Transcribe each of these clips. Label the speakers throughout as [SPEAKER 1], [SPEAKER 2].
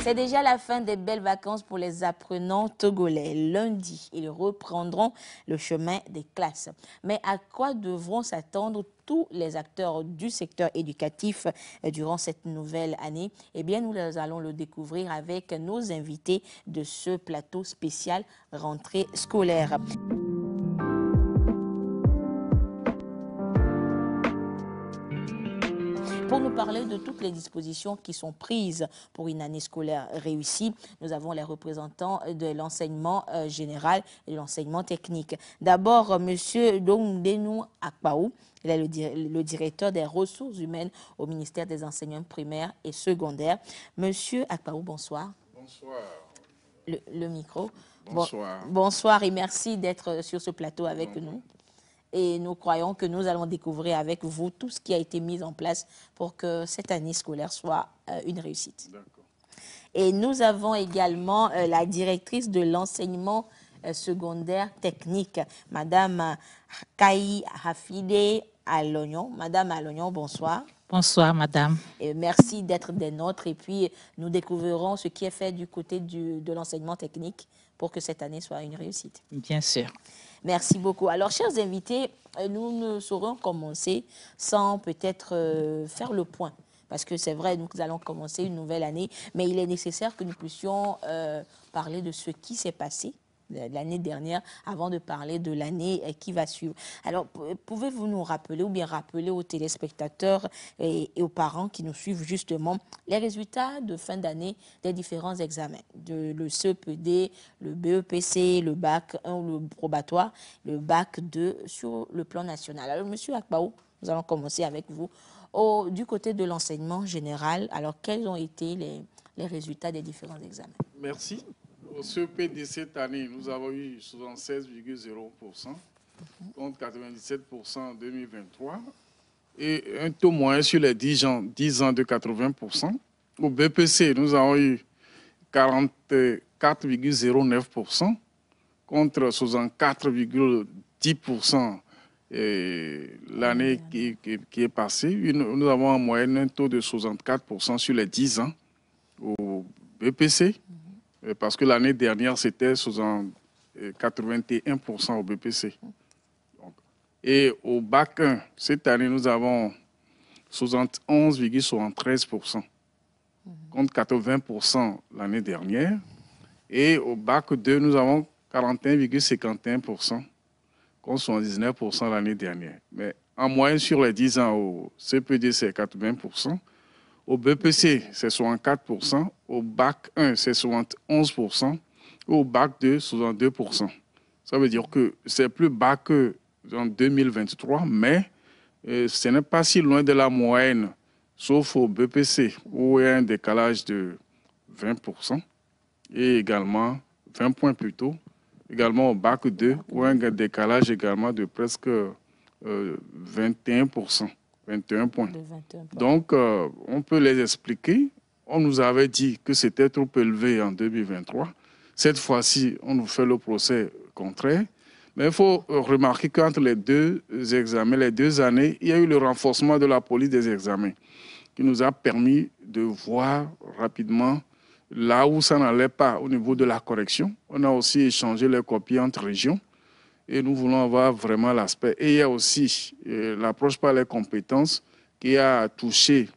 [SPEAKER 1] C'est déjà la fin des belles vacances pour les apprenants togolais. Lundi, ils reprendront le chemin des classes. Mais à quoi devront s'attendre tous les acteurs du secteur éducatif durant cette nouvelle année? Eh bien, nous allons le découvrir avec nos invités de ce plateau spécial rentrée scolaire. Pour nous parler de toutes les dispositions qui sont prises pour une année scolaire réussie, nous avons les représentants de l'enseignement général et de l'enseignement technique. D'abord, M. Dongdenou Akpaou, il est le directeur des ressources humaines au ministère des enseignements primaires et secondaires. Monsieur Akpaou, bonsoir.
[SPEAKER 2] Bonsoir.
[SPEAKER 1] Le micro.
[SPEAKER 2] Bonsoir.
[SPEAKER 1] Bonsoir et merci d'être sur ce plateau avec nous. Et nous croyons que nous allons découvrir avec vous tout ce qui a été mis en place pour que cette année scolaire soit une réussite. Et nous avons également la directrice de l'enseignement secondaire technique, Madame Kaï Hafide Alognon. Madame Alognon, bonsoir.
[SPEAKER 3] Bonsoir, madame.
[SPEAKER 1] Et merci d'être des nôtres. Et puis, nous découvrirons ce qui est fait du côté de l'enseignement technique pour que cette année soit une réussite.
[SPEAKER 3] Bien sûr.
[SPEAKER 1] Merci beaucoup. Alors, chers invités, nous ne saurions commencer sans peut-être faire le point. Parce que c'est vrai, nous allons commencer une nouvelle année, mais il est nécessaire que nous puissions parler de ce qui s'est passé l'année dernière avant de parler de l'année qui va suivre. Alors, pouvez-vous nous rappeler ou bien rappeler aux téléspectateurs et aux parents qui nous suivent justement les résultats de fin d'année des différents examens, le CEPD, le BEPC, le bac 1, le probatoire, le bac 2 sur le plan national. Alors, Monsieur Akpaou, nous allons commencer avec vous. Du côté de l'enseignement général, alors quels ont été les résultats des différents examens?
[SPEAKER 2] Merci. Au CEPD cette année, nous avons eu 76,0% contre 97% en 2023 et un taux moyen sur les 10 ans de 80%. Au BPC, nous avons eu 44,09% contre 64,10% l'année qui est passée. Nous avons en moyenne un taux de 64% sur les 10 ans au BPC. Parce que l'année dernière, c'était 81% au BPC. Et au bac 1, cette année, nous avons 71,73% contre 80% l'année dernière. Et au bac 2, nous avons 41,51% contre 79% l'année dernière. Mais en moyenne, sur les 10 ans, au CPD, c'est 80%. Au BPC, c'est 64%. Au bac 1, c'est 71%. Au bac 2, 62%. Ça veut dire que c'est plus bas qu'en 2023, mais ce n'est pas si loin de la moyenne, sauf au BPC, où il y a un décalage de 20%, et également 20 points plus tôt. Également au bac 2, où il y a un décalage également de presque 21%. 21 points. Donc, on peut les expliquer. On nous avait dit que c'était trop élevé en 2023. Cette fois-ci, on nous fait le procès contraire. Mais il faut remarquer qu'entre les deux examens, les 2 années, il y a eu le renforcement de la police des examens qui nous a permis de voir rapidement là où ça n'allait pas au niveau de la correction. On a aussi échangé les copies entre régions. Et nous voulons avoir vraiment l'aspect. Et il y a aussi l'approche par les compétences qui a touché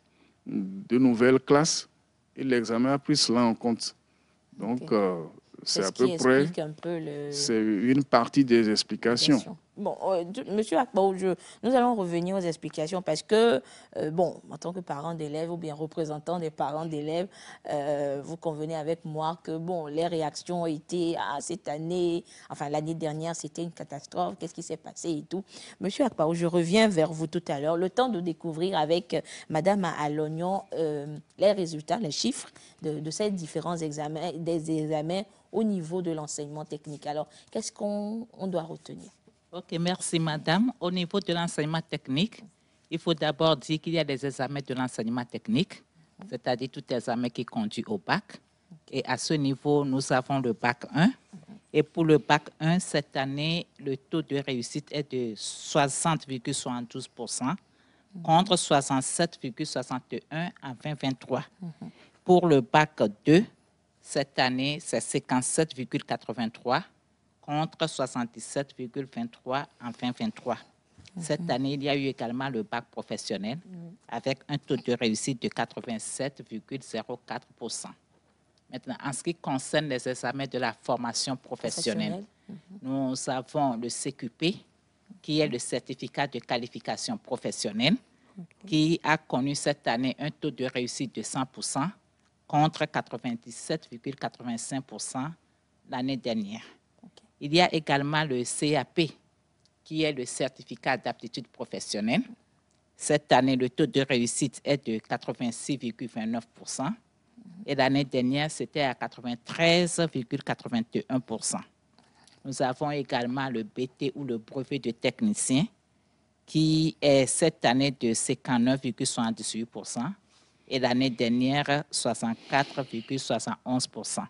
[SPEAKER 2] de nouvelles classes. Et l'examen a pris cela en compte. Donc, c'est à peu près c'est une partie des explications.
[SPEAKER 1] Bon, Monsieur Akpaou, nous allons revenir aux explications parce que, bon, en tant que parent d'élèves ou bien représentant des parents d'élèves, vous convenez avec moi que, bon, les réactions ont été, cette année, enfin l'année dernière, c'était une catastrophe, qu'est-ce qui s'est passé et tout. Monsieur Akpaou, je reviens vers vous tout à l'heure, le temps de découvrir avec Madame Alognon les résultats, les chiffres de ces différents examens, des examens au niveau de l'enseignement technique. Alors, qu'est-ce qu'on doit retenir?
[SPEAKER 3] Ok, merci madame. Au niveau de l'enseignement technique, il faut d'abord dire qu'il y a des examens de l'enseignement technique, c'est-à-dire tout examen qui conduit au bac. Et à ce niveau, nous avons le bac 1. Et pour le bac 1, cette année, le taux de réussite est de 60,72% contre 67,61 en 2023. Pour le bac 2, Cette année, c'est 57,83 contre 77,23 en 2023. Cette année, il y a eu également le bac professionnel avec un taux de réussite de 87,04%. Maintenant, en ce qui concerne les examens de la formation professionnelle, nous avons le CQP, qui est le certificat de qualification professionnelle, qui a connu cette année un taux de réussite de 100% contre 97,85% l'année dernière. Il y a également le CAP, qui est le certificat d'aptitude professionnelle. Cette année, le taux de réussite est de 86,29%. Et l'année dernière, c'était à 93,81%. Nous avons également le BT ou le brevet de technicien qui est cette année de 59,78% et l'année dernière 64,71%.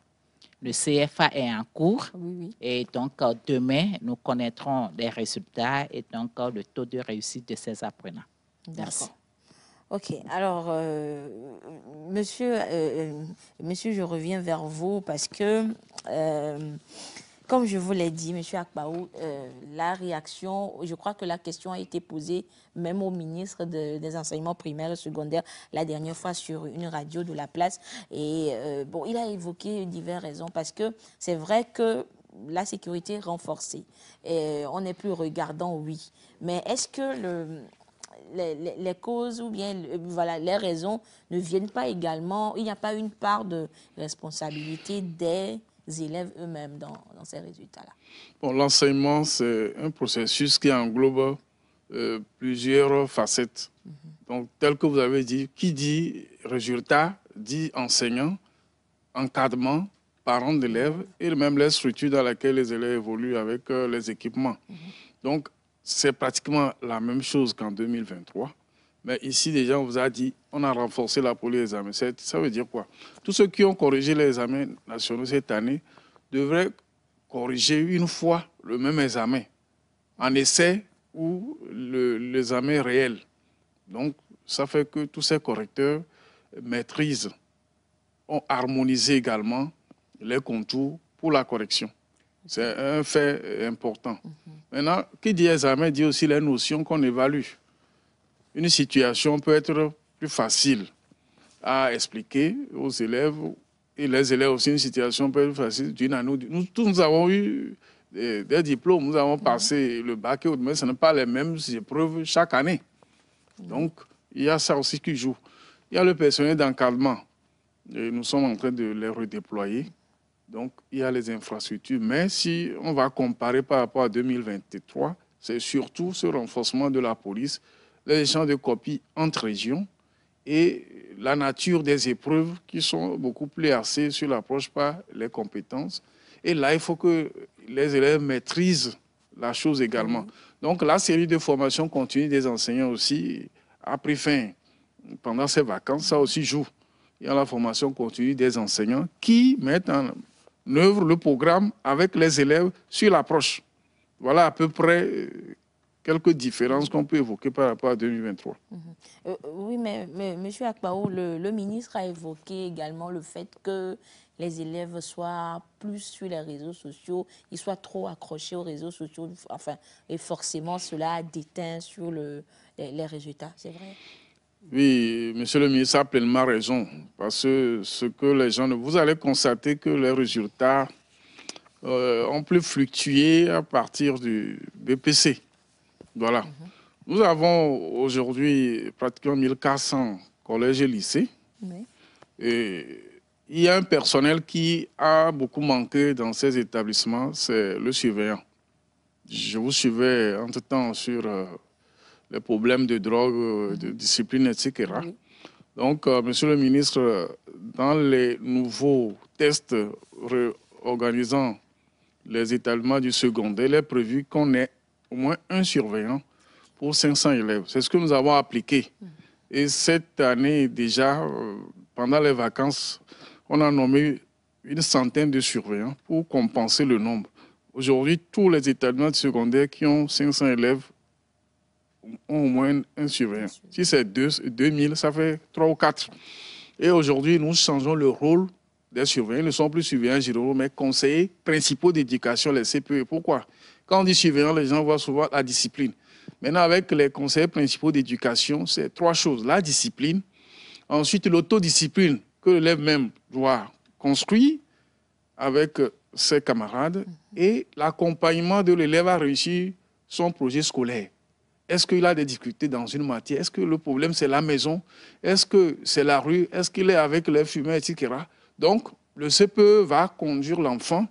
[SPEAKER 3] Le CFA est en cours et donc demain, nous connaîtrons les résultats et donc le taux de réussite de ces apprenants. Merci.
[SPEAKER 1] OK. Alors, monsieur, je reviens vers vous parce que, comme je vous l'ai dit, monsieur Akpaou, la réaction, je crois que la question a été posée même au ministre des enseignements primaires et secondaires la dernière fois sur une radio de la place. Et bon, il a évoqué diverses raisons parce que c'est vrai que la sécurité est renforcée. Et on n'est plus regardant, oui. Mais est-ce que les causes ou bien voilà, les raisons ne viennent pas également, il n'y a pas une part de responsabilité des élèves eux-mêmes dans ces résultats-là?
[SPEAKER 2] Bon, l'enseignement, c'est un processus qui englobe plusieurs facettes. Donc, tel que vous avez dit, qui dit résultat, dit enseignant, encadrement, parents d'élèves et même les structures dans lesquelles les élèves évoluent avec les équipements. Donc, c'est pratiquement la même chose qu'en 2023. Mais ici, déjà, on vous a dit, on a renforcé la police des examens. Ça veut dire quoi? Tous ceux qui ont corrigé les examens nationaux cette année devraient corriger une fois le même examen, en essai ou l'examen réel. Donc, ça fait que tous ces correcteurs maîtrisent, ont harmonisé également les contours pour la correction. C'est un fait important. Maintenant, qui dit examen dit aussi les notions qu'on évalue. Une situation peut être plus facile à expliquer aux élèves et les élèves aussi, une situation peut être facile d'une année. Nous tous, nous avons eu des diplômes, nous avons passé le bac, mais ce n'est pas les mêmes épreuves chaque année. Donc, il y a ça aussi qui joue. Il y a le personnel d'encadrement. Nous sommes en train de les redéployer. Donc, il y a les infrastructures. Mais si on va comparer par rapport à 2023, c'est surtout ce renforcement de la police, les échanges de copies entre régions et la nature des épreuves qui sont beaucoup plus axées sur l'approche par les compétences. Et là, il faut que les élèves maîtrisent la chose également. Donc, la série de formations continues des enseignants aussi a pris fin pendant ces vacances. Ça aussi joue. Il y a la formation continue des enseignants qui mettent en œuvre le programme avec les élèves sur l'approche. Voilà à peu près quelques différences qu'on peut évoquer par rapport à 2023.
[SPEAKER 1] Oui, mais M. Akpaou, le ministre a évoqué également le fait que les élèves soient plus sur les réseaux sociaux, ils soient trop accrochés aux réseaux sociaux, enfin, et forcément cela déteint sur les résultats, c'est vrai?
[SPEAKER 2] Oui, monsieur le ministre a pleinement raison, parce que ce que les gens... Vous allez constater que les résultats ont plus fluctué à partir du BPC. Voilà. Nous avons aujourd'hui pratiquement 1400 collèges et lycées. Oui. Et il y a un personnel qui a beaucoup manqué dans ces établissements, c'est le surveillant. Je vous suivais entre-temps sur les problèmes de drogue, de discipline, etc. Oui. Donc, monsieur le ministre, dans les nouveaux tests organisant les établissements du secondaire, il est prévu qu'on ait au moins un surveillant pour 500 élèves. C'est ce que nous avons appliqué. Et cette année, déjà, pendant les vacances, on a nommé une centaine de surveillants pour compenser le nombre. Aujourd'hui, tous les établissements du secondaire qui ont 500 élèves ont au moins un surveillant. Si c'est 2000, ça fait 3 ou 4. Et aujourd'hui, nous changeons le rôle des surveillants. Ils ne sont plus surveillants généraux, mais conseillers principaux d'éducation, les CPE. Pourquoi? Quand on dit surveillant, les gens voient souvent la discipline. Maintenant, avec les conseillers principaux d'éducation, c'est 3 choses. La discipline, ensuite l'autodiscipline que l'élève même doit construire avec ses camarades et l'accompagnement de l'élève à réussir son projet scolaire. Est-ce qu'il a des difficultés dans une matière? Est-ce que le problème, c'est la maison? Est-ce que c'est la rue? Est-ce qu'il est avec les fumeurs, etc. Donc, le CPE va conduire l'enfant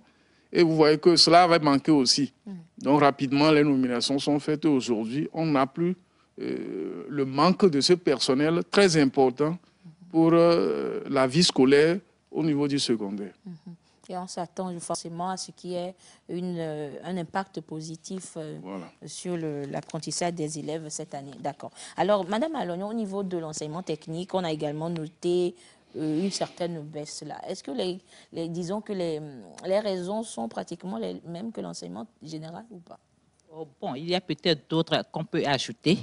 [SPEAKER 2] et vous voyez que cela va manquer aussi. Donc, rapidement, les nominations sont faites aujourd'hui. On n'a plus le manque de ce personnel très important pour la vie scolaire au niveau du secondaire.
[SPEAKER 1] Et on s'attend forcément à ce qu'il y ait un impact positif sur l'apprentissage des élèves cette année. D'accord. Alors, Madame Alognon, au niveau de l'enseignement technique, on a également noté une certaine baisse là. Est-ce que disons que les raisons sont pratiquement les mêmes que l'enseignement général ou pas?
[SPEAKER 3] Oh, bon, il y a peut-être d'autres qu'on peut ajouter.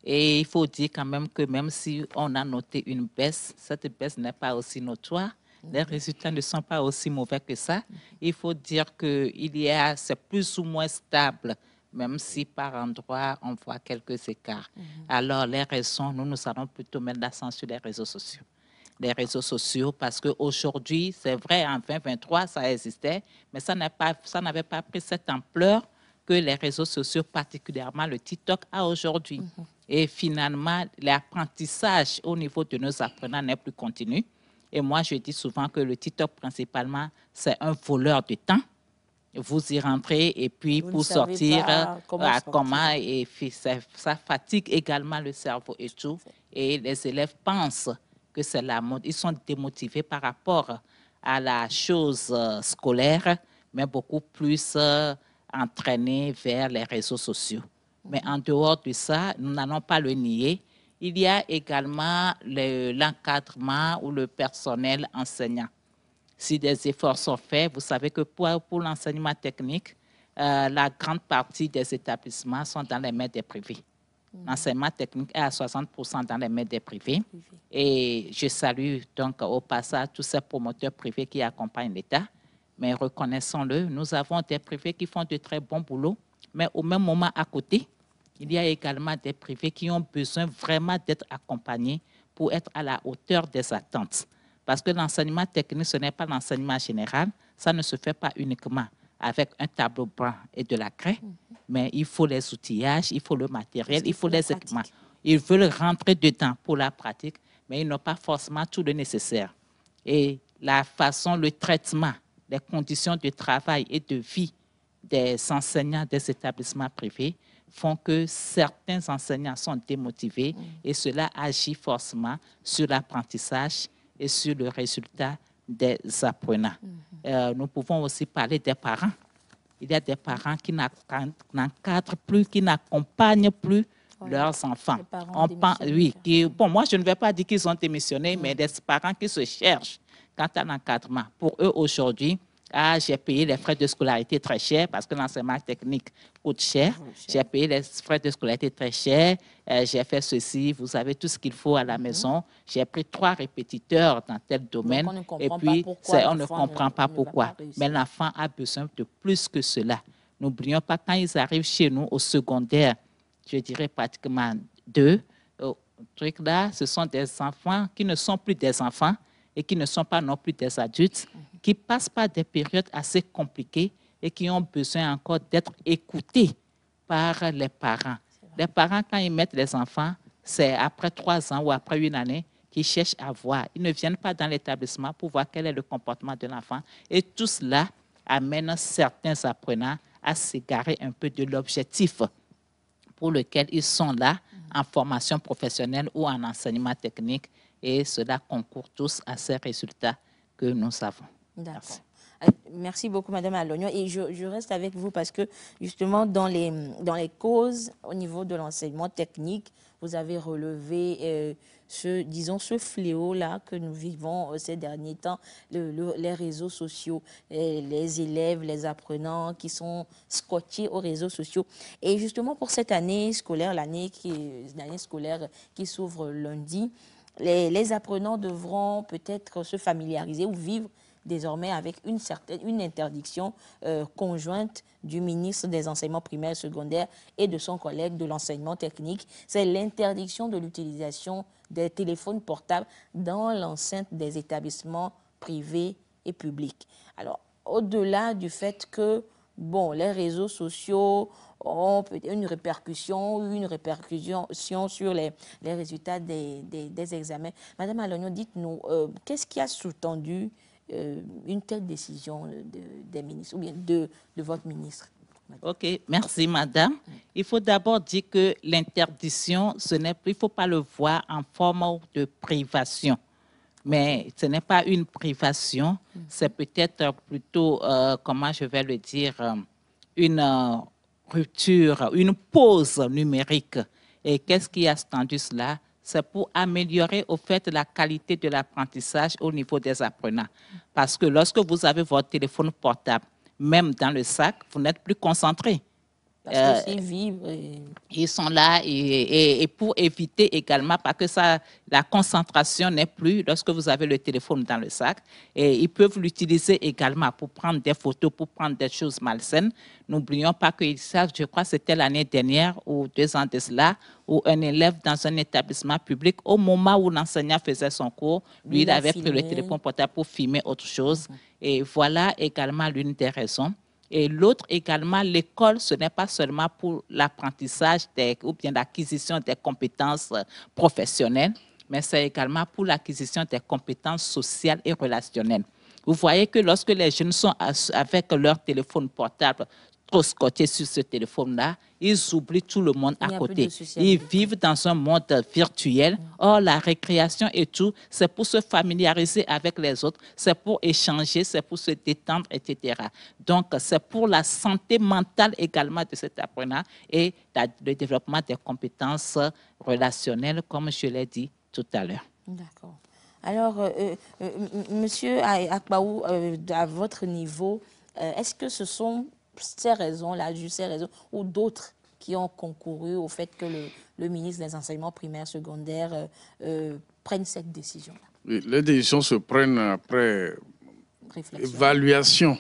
[SPEAKER 3] Et il faut dire quand même que même si on a noté une baisse, cette baisse n'est pas aussi notoire. Les résultats ne sont pas aussi mauvais que ça. Il faut dire que c'est plus ou moins stable, même si par endroit, on voit quelques écarts. Alors, les raisons, nous allons plutôt mettre l'accent sur les réseaux sociaux. Les réseaux sociaux, parce qu'aujourd'hui, c'est vrai, en 2023, ça existait, mais ça n'avait pas pris cette ampleur que les réseaux sociaux, particulièrement le TikTok, a aujourd'hui. Et finalement, l'apprentissage au niveau de nos apprenants n'est plus continu. Et moi, je dis souvent que le TikTok, principalement, c'est un voleur de temps. Vous y rentrez et puis
[SPEAKER 1] vous
[SPEAKER 3] pour sortir,
[SPEAKER 1] comment
[SPEAKER 3] et ça fatigue également le cerveau et tout. Et les élèves pensent que c'est la mode. Ils sont démotivés par rapport à la chose scolaire, mais beaucoup plus entraînés vers les réseaux sociaux. Mais en dehors de ça, nous n'allons pas le nier. Il y a également l'encadrement ou le personnel enseignant. Si des efforts sont faits, vous savez que pour l'enseignement technique, la grande partie des établissements sont dans les mains des privés. L'enseignement technique est à 60% dans les mains des privés. Et je salue donc au passage tous ces promoteurs privés qui accompagnent l'État. Mais reconnaissons-le, nous avons des privés qui font de très bons boulots, mais au même moment à côté, il y a également des privés qui ont besoin vraiment d'être accompagnés pour être à la hauteur des attentes. Parce que l'enseignement technique, ce n'est pas l'enseignement général. Ça ne se fait pas uniquement avec un tableau blanc et de la craie, mais il faut les outillages, il faut le matériel, il faut les équipements. Ils veulent rentrer dedans pour la pratique, mais ils n'ont pas forcément tout le nécessaire. Et la façon, le traitement, les conditions de travail et de vie des enseignants des établissements privés font que certains enseignants sont démotivés et cela agit forcément sur l'apprentissage et sur le résultat des apprenants. Nous pouvons aussi parler des parents. Il y a des parents qui n'encadrent plus, qui n'accompagnent plus leurs enfants. Bon, moi, je ne vais pas dire qu'ils ont démissionné, mais des parents qui se cherchent quant à l'encadrement. Pour eux, aujourd'hui, j'ai payé les frais de scolarité très chers parce que l'enseignement technique coûte cher. J'ai payé les frais de scolarité très chers. J'ai fait ceci. Vous avez tout ce qu'il faut à la maison. J'ai pris 3 répétiteurs dans tel domaine. Et puis, on ne comprend pas pourquoi. Mais l'enfant a besoin de plus que cela. N'oublions pas, quand ils arrivent chez nous au secondaire, je dirais pratiquement 2, là, ce sont des enfants qui ne sont plus des enfants et qui ne sont pas non plus des adultes, qui passent par des périodes assez compliquées et qui ont besoin encore d'être écoutés par les parents. Les parents, quand ils mettent les enfants, c'est après 3 ans ou après 1 année qu'ils cherchent à voir. Ils ne viennent pas dans l'établissement pour voir quel est le comportement de l'enfant. Et tout cela amène certains apprenants à s'égarer un peu de l'objectif pour lequel ils sont là en formation professionnelle ou en enseignement technique. Et cela concourt tous à ces résultats que nous avons.
[SPEAKER 1] D'accord. Merci beaucoup, Madame Alognon. Et je reste avec vous parce que, justement, dans les causes, au niveau de l'enseignement technique, vous avez relevé ce fléau-là que nous vivons ces derniers temps, les réseaux sociaux, les élèves, les apprenants qui sont scotchés aux réseaux sociaux. Et justement, pour cette année scolaire, l'année scolaire qui s'ouvre lundi, les apprenants devront peut-être se familiariser ou vivre désormais avec une interdiction conjointe du ministre des Enseignements primaires et secondaires et de son collègue de l'enseignement technique. C'est l'interdiction de l'utilisation des téléphones portables dans l'enceinte des établissements privés et publics. Alors, au-delà du fait que, bon, les réseaux sociaux ont peut-être une répercussion sur les résultats des examens. Madame Alogno, dites-nous, qu'est-ce qui a sous-tendu une telle décision des ministres, ou bien de votre ministre?
[SPEAKER 3] Ok, merci madame. Il faut d'abord dire que l'interdiction, il ne faut pas le voir en forme de privation. Mais ce n'est pas une privation, c'est peut-être plutôt, comment je vais le dire, une rupture, une pause numérique. Et qu'est-ce qui a tendu cela? C'est pour améliorer au fait la qualité de l'apprentissage au niveau des apprenants. Parce que lorsque vous avez votre téléphone portable, même dans le sac, vous n'êtes plus concentré.
[SPEAKER 1] Parce qu'ils vivent.
[SPEAKER 3] Ils sont là et pour éviter également, parce que ça, la concentration n'est plus lorsque vous avez le téléphone dans le sac. Et ils peuvent l'utiliser également pour prendre des photos, pour prendre des choses malsaines. N'oublions pas qu'ils savent, je crois que c'était l'année dernière ou 2 ans de cela, où un élève dans un établissement public, au moment où l'enseignant faisait son cours, lui, il avait pris le téléphone portable pour filmer autre chose. Et voilà également l'une des raisons. Et l'autre également, l'école, ce n'est pas seulement pour l'apprentissage ou bien l'acquisition des compétences professionnelles, mais c'est également pour l'acquisition des compétences sociales et relationnelles. Vous voyez que lorsque les jeunes sont avec leur téléphone portable, trop scotchés sur ce téléphone-là, ils oublient tout le monde à côté. Ils vivent dans un monde virtuel. Or, la récréation et tout, c'est pour se familiariser avec les autres, c'est pour échanger, c'est pour se détendre, etc. Donc, c'est pour la santé mentale également de cet apprenant et le développement des compétences relationnelles, comme je l'ai dit tout à l'heure.
[SPEAKER 1] D'accord. Alors, Monsieur Akpaou, à votre niveau, est-ce que ce sont ces raisons-là, ces raisons, ou d'autres qui ont concouru au fait que le ministre des Enseignements primaires secondaires prenne cette décision-là?
[SPEAKER 2] Oui, les décisions se prennent après évaluation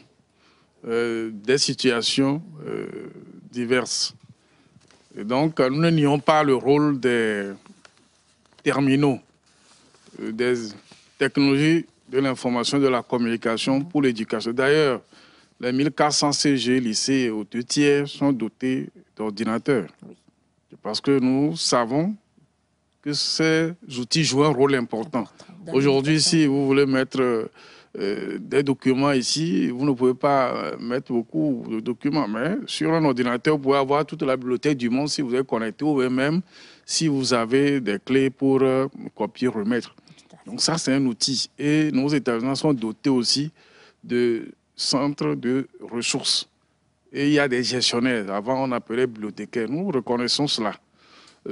[SPEAKER 2] des situations diverses. Et donc, nous ne nions pas le rôle des terminaux, des technologies de l'information et de la communication pour l'éducation. D'ailleurs, les 1400 CG, lycées aux 2 tiers sont dotés d'ordinateurs. Oui. Parce que nous savons que ces outils jouent un rôle important. Aujourd'hui, si vous voulez mettre des documents ici, vous ne pouvez pas mettre beaucoup de documents. Mais sur un ordinateur, vous pouvez avoir toute la bibliothèque du monde si vous êtes connecté, ou même si vous avez des clés pour copier, remettre. Donc ça, c'est un outil. Et nos établissements sont dotés aussi de centres de ressources. Et il y a des gestionnaires. Avant, on appelait bibliothécaires. Nous reconnaissons cela.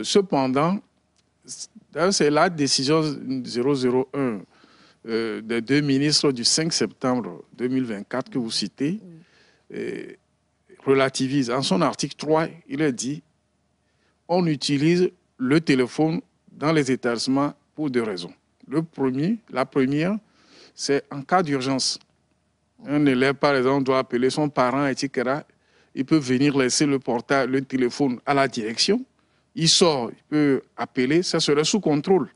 [SPEAKER 2] Cependant, c'est la décision 001 des 2 ministres du 5 septembre 2024 que vous citez, relativise. En son article 3, il est dit on utilise le téléphone dans les établissements pour 2 raisons. La première, c'est en cas d'urgence. Un élève, par exemple, doit appeler son parent, etc. Il peut venir laisser le portable, le téléphone à la direction. Il sort, il peut appeler, ça serait sous contrôle.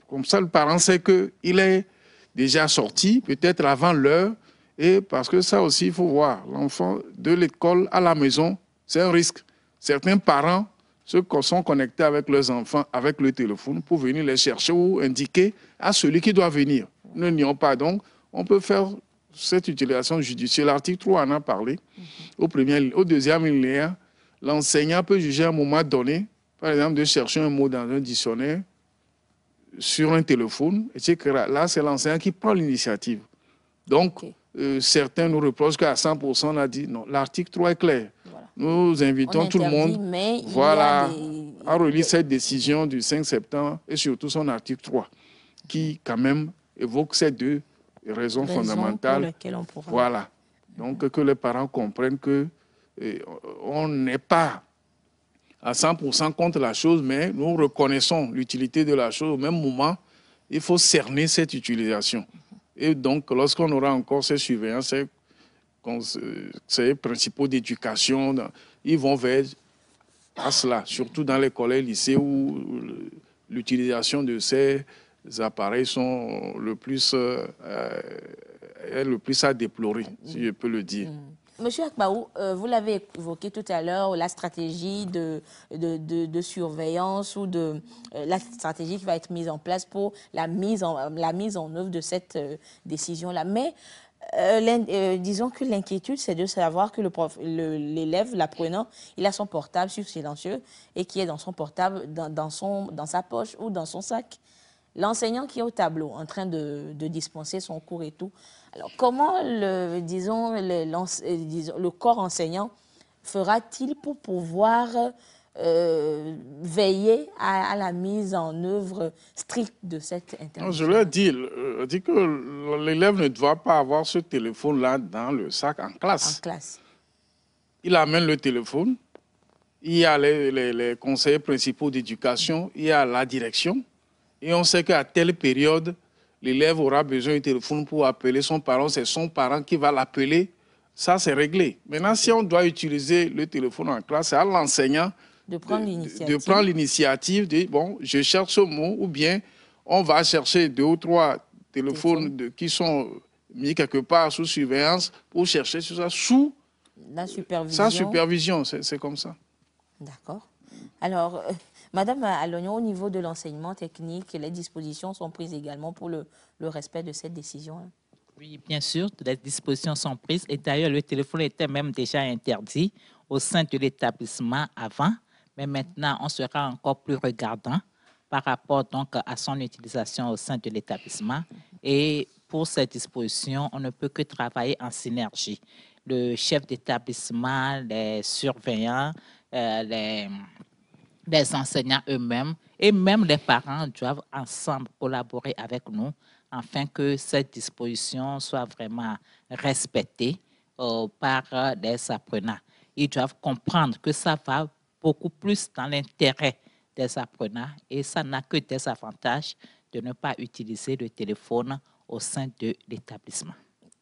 [SPEAKER 2] Comme ça, le parent sait qu'il est déjà sorti, peut-être avant l'heure. Et parce que ça aussi, il faut voir, l'enfant de l'école à la maison, c'est un risque. Certains parents sont connectés avec leurs enfants, avec le téléphone, pour venir les chercher ou indiquer à celui qui doit venir. Ne nions pas donc, on peut faire cette utilisation judiciaire. L'article 3 en a parlé. Au deuxième linéa, l'enseignant peut juger à un moment donné, par exemple, de chercher un mot dans un dictionnaire, sur un téléphone, etc. Là, c'est l'enseignant qui prend l'initiative. Donc, certains nous reprochent qu'à 100%, on a dit non. L'article 3 est clair. Voilà. Nous invitons tout le monde à relire cette décision du 5 septembre et surtout son article 3, qui, quand même, évoque ces 2 raisons fondamentales. Voilà. Donc, que les parents comprennent qu'on n'est pas à 100% contre la chose, mais nous reconnaissons l'utilité de la chose. Au même moment, il faut cerner cette utilisation. Et donc, lorsqu'on aura encore ces surveillants, ces principaux d'éducation, ils vont vers à cela, surtout dans les collèges, lycées où l'utilisation de ces appareils sont le plus à déplorer, si je peux le dire.
[SPEAKER 1] Monsieur Akbaou, vous l'avez évoqué tout à l'heure, la stratégie de surveillance ou la stratégie qui va être mise en place pour la mise en œuvre de cette décision-là. Mais disons que l'inquiétude, c'est de savoir que l'élève, l'apprenant, il a son portable sur silencieux et qui est dans son portable, dans sa poche ou dans son sac. L'enseignant qui est au tableau en train de dispenser son cours et tout. Alors, comment, le corps enseignant fera-t-il pour pouvoir veiller à la mise en œuvre stricte de cette interdiction?
[SPEAKER 2] Je leur dis que l'élève ne doit pas avoir ce téléphone-là dans le sac en classe.
[SPEAKER 1] En classe.
[SPEAKER 2] Il amène le téléphone, il y a les conseillers principaux d'éducation, il y a la direction. Et on sait qu'à telle période, l'élève aura besoin du téléphone pour appeler son parent. C'est son parent qui va l'appeler. Ça, c'est réglé. Maintenant, si on doit utiliser le téléphone en classe, c'est à l'enseignant
[SPEAKER 1] de prendre
[SPEAKER 2] l'initiative. De bon, je cherche ce mot, ou bien on va chercher 2 ou 3 téléphones qui sont mis quelque part sous surveillance pour chercher ça sous
[SPEAKER 1] la supervision.
[SPEAKER 2] Sa supervision. C'est comme ça.
[SPEAKER 1] D'accord. Alors, Madame Alognon, au niveau de l'enseignement technique, les dispositions sont prises également pour le respect de cette décision?
[SPEAKER 3] Oui, bien sûr, les dispositions sont prises. Et d'ailleurs, le téléphone était même déjà interdit au sein de l'établissement avant. Mais maintenant, on sera encore plus regardant par rapport donc à son utilisation au sein de l'établissement. Et pour ces dispositions, on ne peut que travailler en synergie. Le chef d'établissement, les surveillants, les enseignants eux-mêmes et même les parents doivent ensemble collaborer avec nous afin que cette disposition soit vraiment respectée par les apprenants. Ils doivent comprendre que ça va beaucoup plus dans l'intérêt des apprenants et ça n'a que des avantages de ne pas utiliser le téléphone au sein de l'établissement.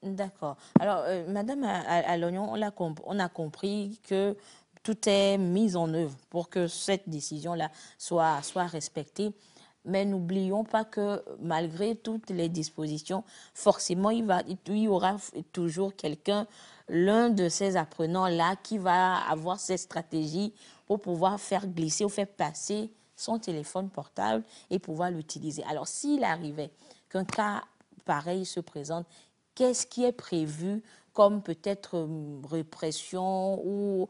[SPEAKER 1] D'accord. Alors, Madame Alognon, on a compris que tout est mis en œuvre pour que cette décision-là soit respectée. Mais n'oublions pas que malgré toutes les dispositions, forcément, il y aura toujours quelqu'un, l'un de ces apprenants-là, qui va avoir cette stratégie pour pouvoir faire glisser ou faire passer son téléphone portable et pouvoir l'utiliser. Alors, s'il arrivait qu'un cas pareil se présente, qu'est-ce qui est prévu comme peut-être répression ou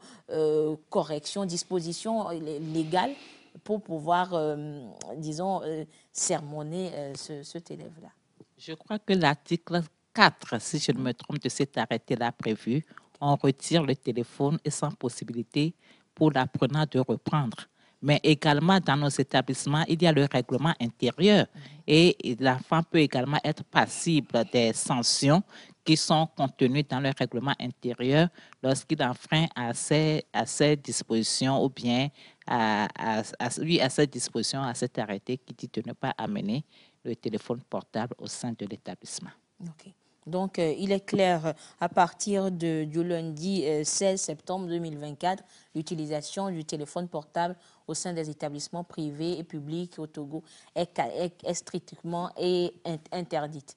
[SPEAKER 1] correction, disposition légale pour pouvoir, disons, sermonner cet élève-là?
[SPEAKER 3] Je crois que l'article 4, si je ne me trompe, de cet arrêté-là prévu, on retire le téléphone et sans possibilité pour l'apprenant de reprendre. Mais également, dans nos établissements, il y a le règlement intérieur et l'enfant peut également être passible des sanctions qui sont contenues dans le règlement intérieur lorsqu'il enfreint à ces dispositions ou bien à cette disposition, à cet arrêté qui dit de ne pas amener le téléphone portable au sein de l'établissement.
[SPEAKER 1] OK. Donc, il est clair, à partir du lundi 16 septembre 2024, l'utilisation du téléphone portable au sein des établissements privés et publics au Togo est strictement interdite.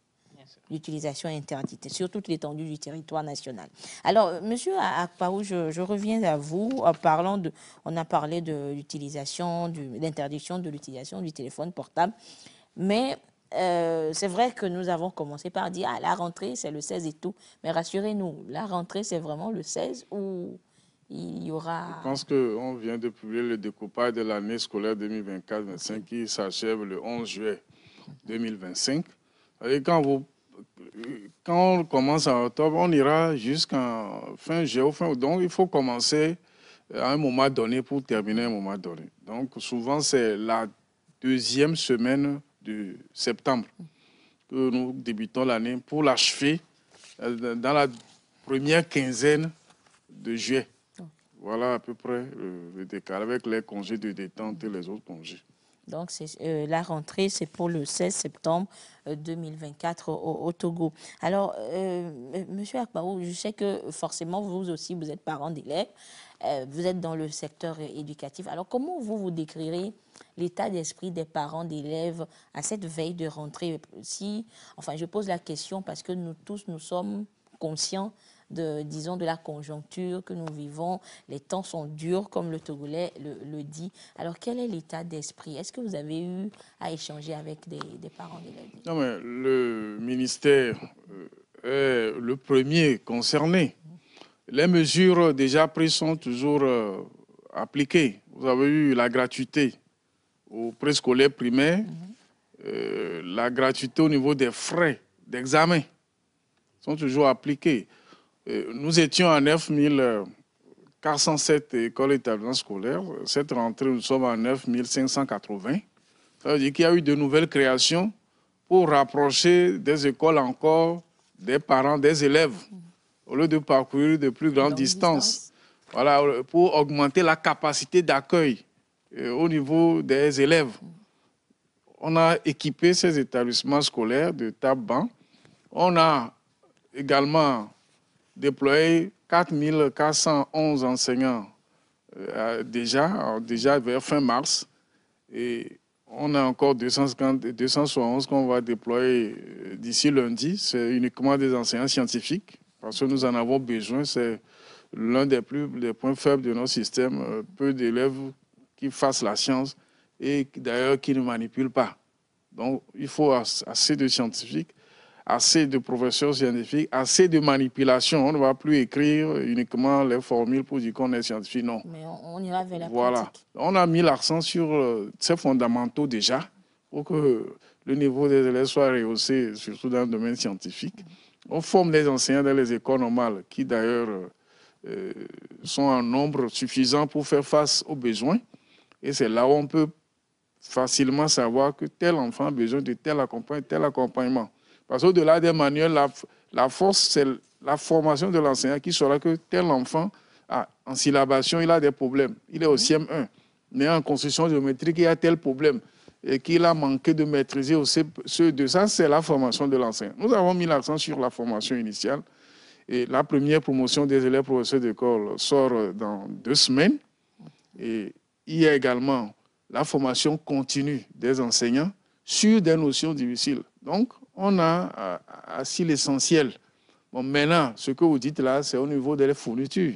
[SPEAKER 1] L'utilisation est interdite sur toute l'étendue du territoire national. Alors, Monsieur Akbaou, je reviens à vous. On a parlé de l'utilisation, l'interdiction de l'utilisation du téléphone portable, mais c'est vrai que nous avons commencé par dire la rentrée, c'est le 16 et tout. Mais rassurez-nous, la rentrée, c'est vraiment le 16 ou il y aura...
[SPEAKER 2] Je pense qu'on vient de publier le découpage de l'année scolaire 2024-2025 qui s'achève le 11 juillet 2025. Et quand on commence en octobre, on ira jusqu'en fin juillet. Donc, il faut commencer à un moment donné pour terminer à un moment donné. Donc, souvent, c'est la deuxième semaine de septembre que nous débutons l'année pour l'achever dans la première quinzaine de juillet. Voilà à peu près le décalage avec les congés de détente et les autres congés.
[SPEAKER 1] Donc, la rentrée, c'est pour le 16 septembre 2024 au Togo. Alors, Monsieur Akbarou, je sais que forcément, vous aussi, vous êtes parent d'élèves, vous êtes dans le secteur éducatif. Alors, comment vous décrirez l'état d'esprit des parents d'élèves à cette veille de rentrée? Enfin, je pose la question parce que nous tous, nous sommes conscients disons, de la conjoncture que nous vivons. Les temps sont durs, comme le Togolais le dit. Alors, quel est l'état d'esprit? Est-ce que vous avez eu à échanger avec des parents d'élèves?
[SPEAKER 2] Non, mais le ministère est le premier concerné. Les mesures déjà prises sont toujours appliquées. Vous avez eu la gratuité au préscolaire primaire, la gratuité au niveau des frais d'examen sont toujours appliquées. Nous étions à 9407 écoles et établissements scolaires. Cette rentrée, nous sommes à 9580. Ça veut dire qu'il y a eu de nouvelles créations pour rapprocher des écoles encore des parents, des élèves, au lieu de parcourir de plus grandes distances. Voilà, pour augmenter la capacité d'accueil au niveau des élèves. On a équipé ces établissements scolaires de tables-bancs. On a également déployé 4411 enseignants déjà vers fin mars. Et on a encore 271 qu'on va déployer d'ici lundi. C'est uniquement des enseignants scientifiques parce que nous en avons besoin. C'est l'un des points faibles de notre système. Peu d'élèves qui fassent la science et d'ailleurs qui ne manipulent pas. Donc, il faut assez de scientifiques, assez de professeurs scientifiques, assez de manipulation. On ne va plus écrire uniquement les formules pour dire qu'on est scientifique, non.
[SPEAKER 1] Mais on ira vers la
[SPEAKER 2] pratique. On a mis l'accent sur ces fondamentaux déjà pour que le niveau des élèves soit rehaussé, surtout dans le domaine scientifique. On forme des enseignants dans les écoles normales qui d'ailleurs sont en nombre suffisant pour faire face aux besoins. Et c'est là où on peut facilement savoir que tel enfant a besoin de tel accompagnement. Parce qu'au-delà des manuels, la force, c'est la formation de l'enseignant qui saura que tel enfant, en syllabation, il a des problèmes. Il est au CM1. Mais en construction géométrique, il y a tel problème et qu'il a manqué de maîtriser au CE2. Ça, c'est la formation de l'enseignant. Nous avons mis l'accent sur la formation initiale. Et la première promotion des élèves professeurs d'école sort dans 2 semaines. Et il y a également la formation continue des enseignants sur des notions difficiles. Donc, on a assis l'essentiel. Bon, maintenant, ce que vous dites là, c'est au niveau des fournitures.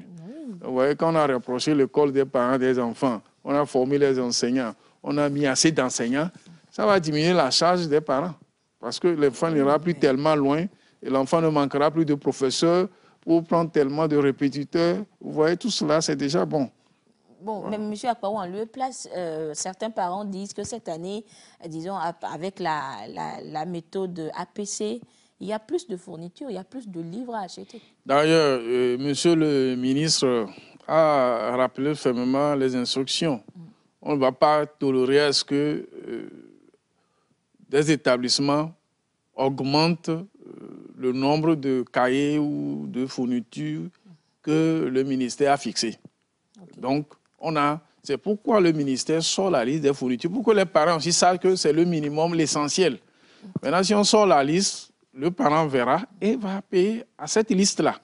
[SPEAKER 2] Vous voyez, quand on a rapproché l'école des parents des enfants, on a formé les enseignants, on a mis assez d'enseignants, ça va diminuer la charge des parents. Parce que l'enfant n'ira plus tellement loin et l'enfant ne manquera plus de professeurs pour prendre tellement de répétiteurs. Vous voyez, tout cela, c'est déjà bon.
[SPEAKER 1] Bon, mais M. Akbarou, en lieu place, certains parents disent que cette année, disons, avec la méthode APC, il y a plus de fournitures, il y a plus de livres à acheter.
[SPEAKER 2] D'ailleurs, Monsieur le ministre a rappelé fermement les instructions. On ne va pas tolérer à ce que des établissements augmentent le nombre de cahiers ou de fournitures que le ministère a fixé. Okay. Donc, c'est pourquoi le ministère sort la liste des fournitures, pour que les parents aussi savent que c'est le minimum, l'essentiel. Maintenant, si on sort la liste, le parent verra et va payer à cette liste-là.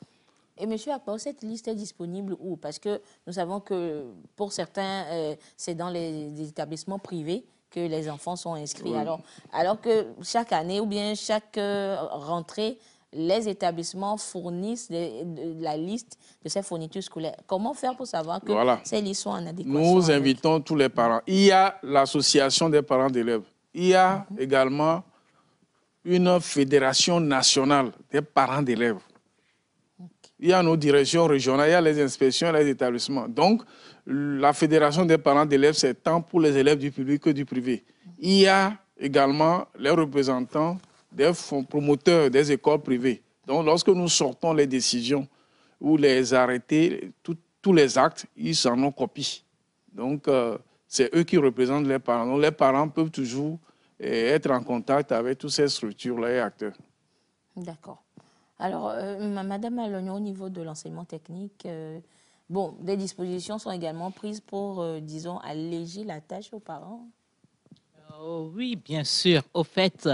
[SPEAKER 1] Et M. Akbarou, cette liste est disponible où? Parce que nous savons que pour certains, c'est dans les établissements privés que les enfants sont inscrits. Oui. Alors que chaque année ou bien chaque rentrée, les établissements fournissent la liste de ces fournitures scolaires. Comment faire pour savoir que ces listes sont en adéquation?
[SPEAKER 2] Nous invitons tous les parents. Il y a l'association des parents d'élèves. Il y a également une fédération nationale des parents d'élèves. Il y a nos directions régionales, il y a les inspections, les établissements. Donc, la fédération des parents d'élèves, c'est tant pour les élèves du public que du privé. Il y a également les représentants des promoteurs des écoles privées. Donc, lorsque nous sortons les décisions ou les arrêtés, tous les actes, ils en ont copie. Donc, c'est eux qui représentent les parents. Donc, les parents peuvent toujours être en contact avec toutes ces structures-là et acteurs.
[SPEAKER 1] D'accord. Alors, Madame Alognon, au niveau de l'enseignement technique, bon, des dispositions sont également prises pour, disons, alléger la tâche aux parents?
[SPEAKER 3] Oui, bien sûr. Au fait,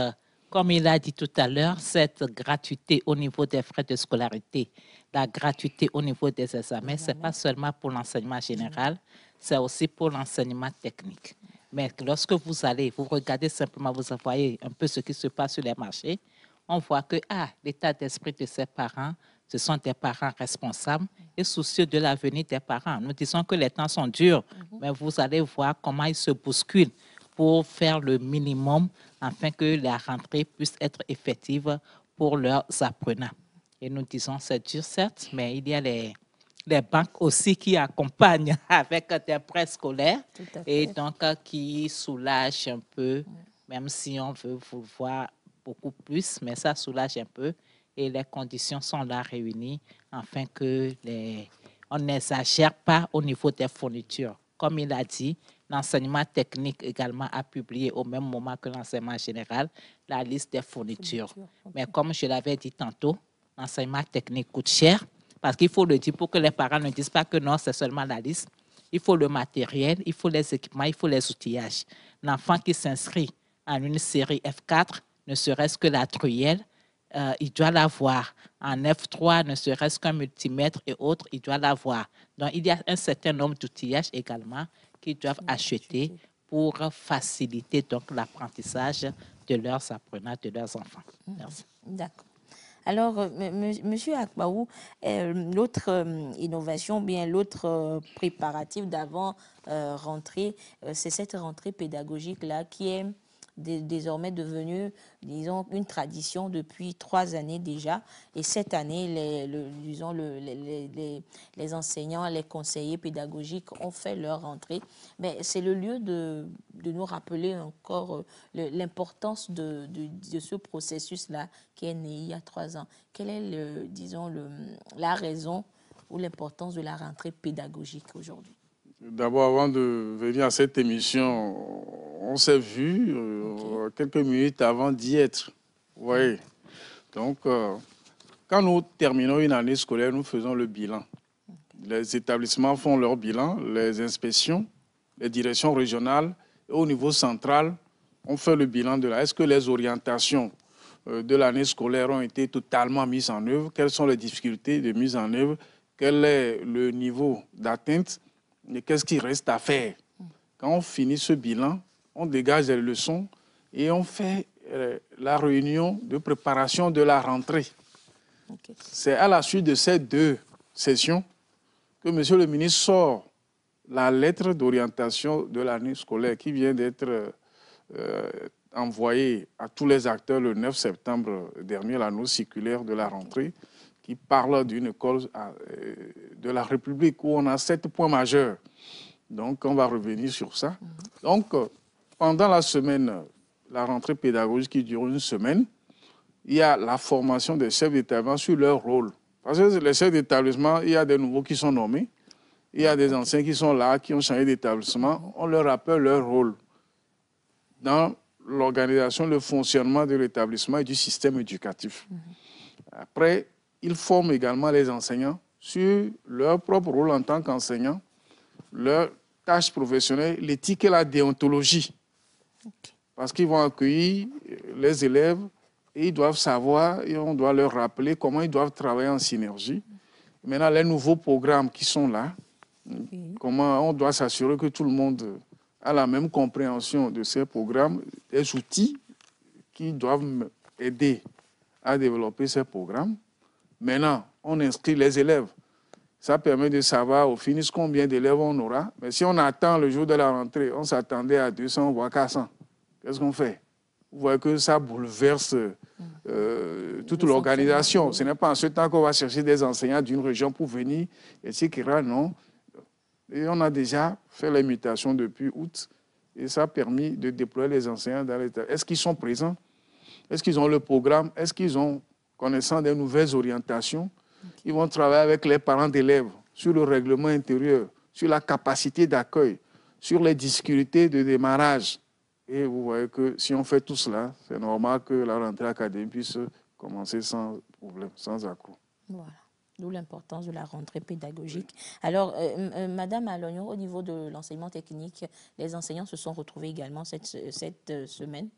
[SPEAKER 3] comme il a dit tout à l'heure, cette gratuité au niveau des frais de scolarité, la gratuité au niveau des examens, ce n'est pas seulement pour l'enseignement général, c'est aussi pour l'enseignement technique. Mais lorsque vous allez, vous regardez simplement, vous voyez un peu ce qui se passe sur les marchés, on voit que l'état d'esprit de ces parents, ce sont des parents responsables et soucieux de l'avenir des parents. Nous disons que les temps sont durs, mais vous allez voir comment ils se bousculent pour faire le minimum afin que la rentrée puisse être effective pour leurs apprenants. Et nous disons, c'est dur certes, mais il y a les banques aussi qui accompagnent avec des prêts scolaires et donc qui soulagent un peu, même si on veut vous voir beaucoup plus, mais ça soulage un peu et les conditions sont là réunies afin que on n'exagère pas au niveau des fournitures. Comme il a dit, l'enseignement technique également a publié au même moment que l'enseignement général la liste des fournitures. Mais comme je l'avais dit tantôt, l'enseignement technique coûte cher parce qu'il faut le dire pour que les parents ne disent pas que non, c'est seulement la liste. Il faut le matériel, il faut les équipements, il faut les outillages. L'enfant qui s'inscrit en une série F4, ne serait-ce que la truelle, il doit l'avoir. En F3, ne serait-ce qu'un multimètre et autres, il doit l'avoir. Donc, il y a un certain nombre d'outillages également qu'ils doivent acheter pour faciliter donc l'apprentissage de leurs apprenants, de leurs enfants. Merci.
[SPEAKER 1] D'accord. Alors, Monsieur Akbaou, l'autre innovation, bien l'autre préparatif d'avant rentrée, c'est cette rentrée pédagogique-là qui est désormais devenue, disons, une tradition depuis 3 années déjà. Et cette année, les enseignants, les conseillers pédagogiques ont fait leur rentrée. Mais c'est le lieu de nous rappeler encore l'importance de ce processus-là qui est né il y a 3 ans. Quelle est, la raison ou l'importance de la rentrée pédagogique aujourd'hui?
[SPEAKER 2] D'abord, avant de venir à cette émission, on s'est vu quelques minutes avant d'y être. Vous voyez. Donc, quand nous terminons une année scolaire, nous faisons le bilan. Les établissements font leur bilan, les inspections, les directions régionales et au niveau central, on fait le bilan de là. Est-ce que les orientations de l'année scolaire ont été totalement mises en œuvre? Quelles sont les difficultés de mise en œuvre? Quel est le niveau d'atteinte? Et qu'est-ce qui reste à faire? Quand on finit ce bilan, on dégage les leçons et on fait la réunion de préparation de la rentrée. Okay. C'est à la suite de ces 2 sessions que M. le ministre sort la lettre d'orientation de l'année scolaire qui vient d'être envoyée à tous les acteurs le 9 septembre dernier, la note circulaire de la rentrée, qui parle d'une école de la République où on a 7 points majeurs. Donc, on va revenir sur ça. Donc, pendant la semaine, la rentrée pédagogique qui dure une semaine, il y a la formation des chefs d'établissement sur leur rôle. Parce que les chefs d'établissement, il y a des nouveaux qui sont nommés, il y a des anciens qui sont là, qui ont changé d'établissement. On leur rappelle leur rôle dans l'organisation, le fonctionnement de l'établissement et du système éducatif. Après, ils forment également les enseignants sur leur propre rôle en tant qu'enseignants, leur tâche professionnelle, l'éthique et la déontologie. Okay. Parce qu'ils vont accueillir les élèves et ils doivent savoir, et on doit leur rappeler comment ils doivent travailler en synergie. Maintenant, les nouveaux programmes qui sont là, comment on doit s'assurer que tout le monde a la même compréhension de ces programmes, des outils qui doivent aider à développer ces programmes. Maintenant, on inscrit les élèves. Ça permet de savoir au finish combien d'élèves on aura. Mais si on attend le jour de la rentrée, on s'attendait à 200, voire 400. Qu'est-ce qu'on fait? Vous voyez que ça bouleverse toute l'organisation. Ce n'est pas en ce temps qu'on va chercher des enseignants d'une région pour venir, etc. Non. Et on a déjà fait les mutations depuis août. Et ça a permis de déployer les enseignants dans l'État. Est-ce qu'ils sont présents? Est-ce qu'ils ont le programme? Est-ce qu'ils ont connaissance des nouvelles orientations? Ils vont travailler avec les parents d'élèves sur le règlement intérieur, sur la capacité d'accueil, sur les difficultés de démarrage. Et vous voyez que si on fait tout cela, c'est normal que la rentrée académique puisse commencer sans problème, sans accroc.
[SPEAKER 1] Voilà. D'où l'importance de la rentrée pédagogique. Alors, Madame Alognon, au niveau de l'enseignement technique, les enseignants se sont retrouvés également cette semaine.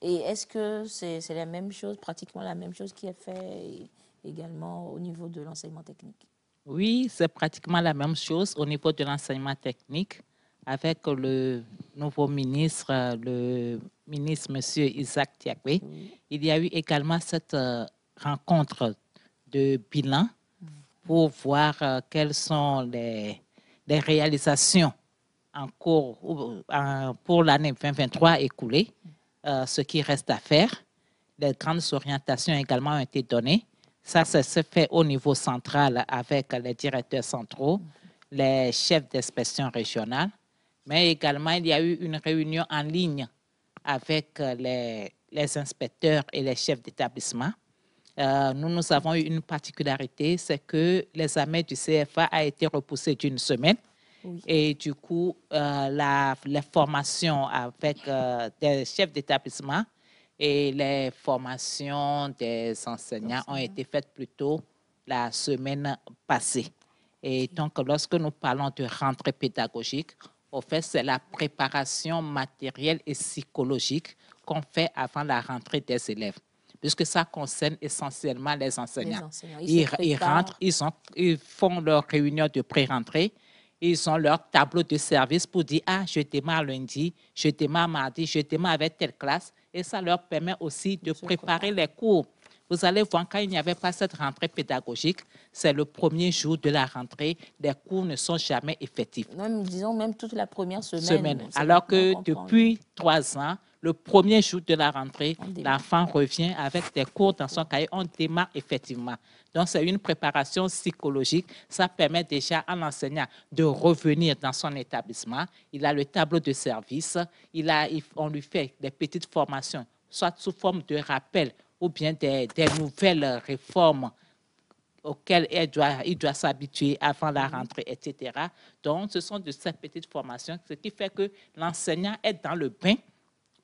[SPEAKER 1] Et est-ce que c'est la même chose, pratiquement la même chose qui est fait également au niveau de l'enseignement technique?
[SPEAKER 3] Oui, c'est pratiquement la même chose au niveau de l'enseignement technique avec le nouveau ministre, le ministre M. Isaac Tiakwe. Oui. Il y a eu également cette rencontre de bilan pour voir quelles sont les réalisations en cours pour l'année 2023 écoulée, ce qui reste à faire. Les grandes orientations également ont été données. Ça se fait au niveau central avec les directeurs centraux, les chefs d'inspection régionale, mais également il y a eu une réunion en ligne avec les inspecteurs et les chefs d'établissement. Nous avons eu une particularité, c'est que l'examen du CFA a été repoussé d'une semaine. Oui. Et du coup, les formations avec des chefs d'établissement et les formations des enseignants ont été faites plus tôt la semaine passée. Et donc, lorsque nous parlons de rentrée pédagogique, au fait, c'est la préparation matérielle et psychologique qu'on fait avant la rentrée des élèves, puisque ça concerne essentiellement les enseignants. Ils rentrent, ils font leur réunion de pré-rentrée, ils ont leur tableau de service pour dire « Ah, je démarre lundi, je démarre mardi, je démarre avec telle classe ». Et ça leur permet aussi de préparer les cours. Vous allez voir, quand il n'y avait pas cette rentrée pédagogique, c'est le premier jour de la rentrée, les cours ne sont jamais effectifs.
[SPEAKER 1] Même, disons, même toute la première semaine.
[SPEAKER 3] Alors que depuis 3 ans, le premier jour de la rentrée, l'enfant revient avec des cours dans son cahier, on démarre effectivement. Donc, c'est une préparation psychologique. Ça permet déjà à l'enseignant de revenir dans son établissement. Il a le tableau de service, on lui fait des petites formations, soit sous forme de rappel ou bien des nouvelles réformes auxquelles il doit s'habituer avant la rentrée, etc. Donc, ce sont de ces petites formations, ce qui fait que l'enseignant est dans le bain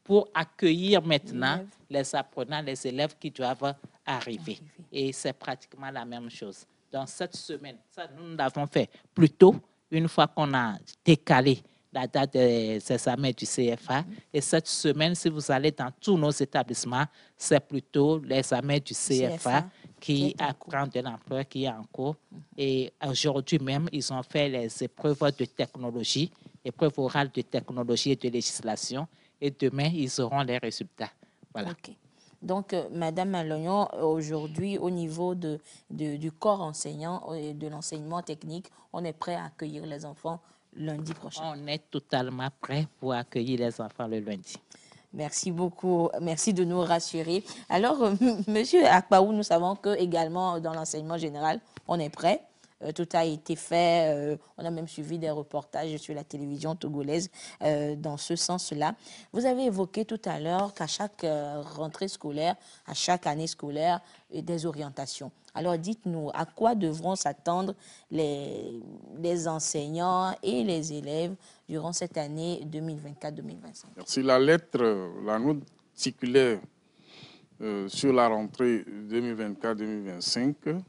[SPEAKER 3] pour accueillir maintenant les apprenants, les élèves qui doivent arriver. Et c'est pratiquement la même chose. Dans cette semaine, ça, nous l'avons fait plus tôt, une fois qu'on a décalé la date des examens du CFA. Et cette semaine, si vous allez dans tous nos établissements, c'est plutôt l'examen du CFA qui a grand de l'emploi, qui est en cours. Et aujourd'hui même, ils ont fait les épreuves de technologie, épreuves orales de technologie et de législation. Et demain, ils auront les résultats. Voilà.
[SPEAKER 1] Okay. Donc, Madame Alognon, aujourd'hui, au niveau du corps enseignant et de l'enseignement technique, on est prêt à accueillir les enfants lundi prochain.
[SPEAKER 3] On est totalement prêt pour accueillir les enfants le lundi.
[SPEAKER 1] Merci beaucoup. Merci de nous rassurer. Alors, Monsieur Akpaou, nous savons que également dans l'enseignement général, on est prêt. Tout a été fait. On a même suivi des reportages sur la télévision togolaise dans ce sens-là. Vous avez évoqué tout à l'heure qu'à chaque rentrée scolaire, à chaque année scolaire, des orientations. Alors, dites-nous, à quoi devront s'attendre les enseignants et les élèves durant cette année 2024-2025?
[SPEAKER 2] Merci. La lettre, la note circulaire sur la rentrée 2024-2025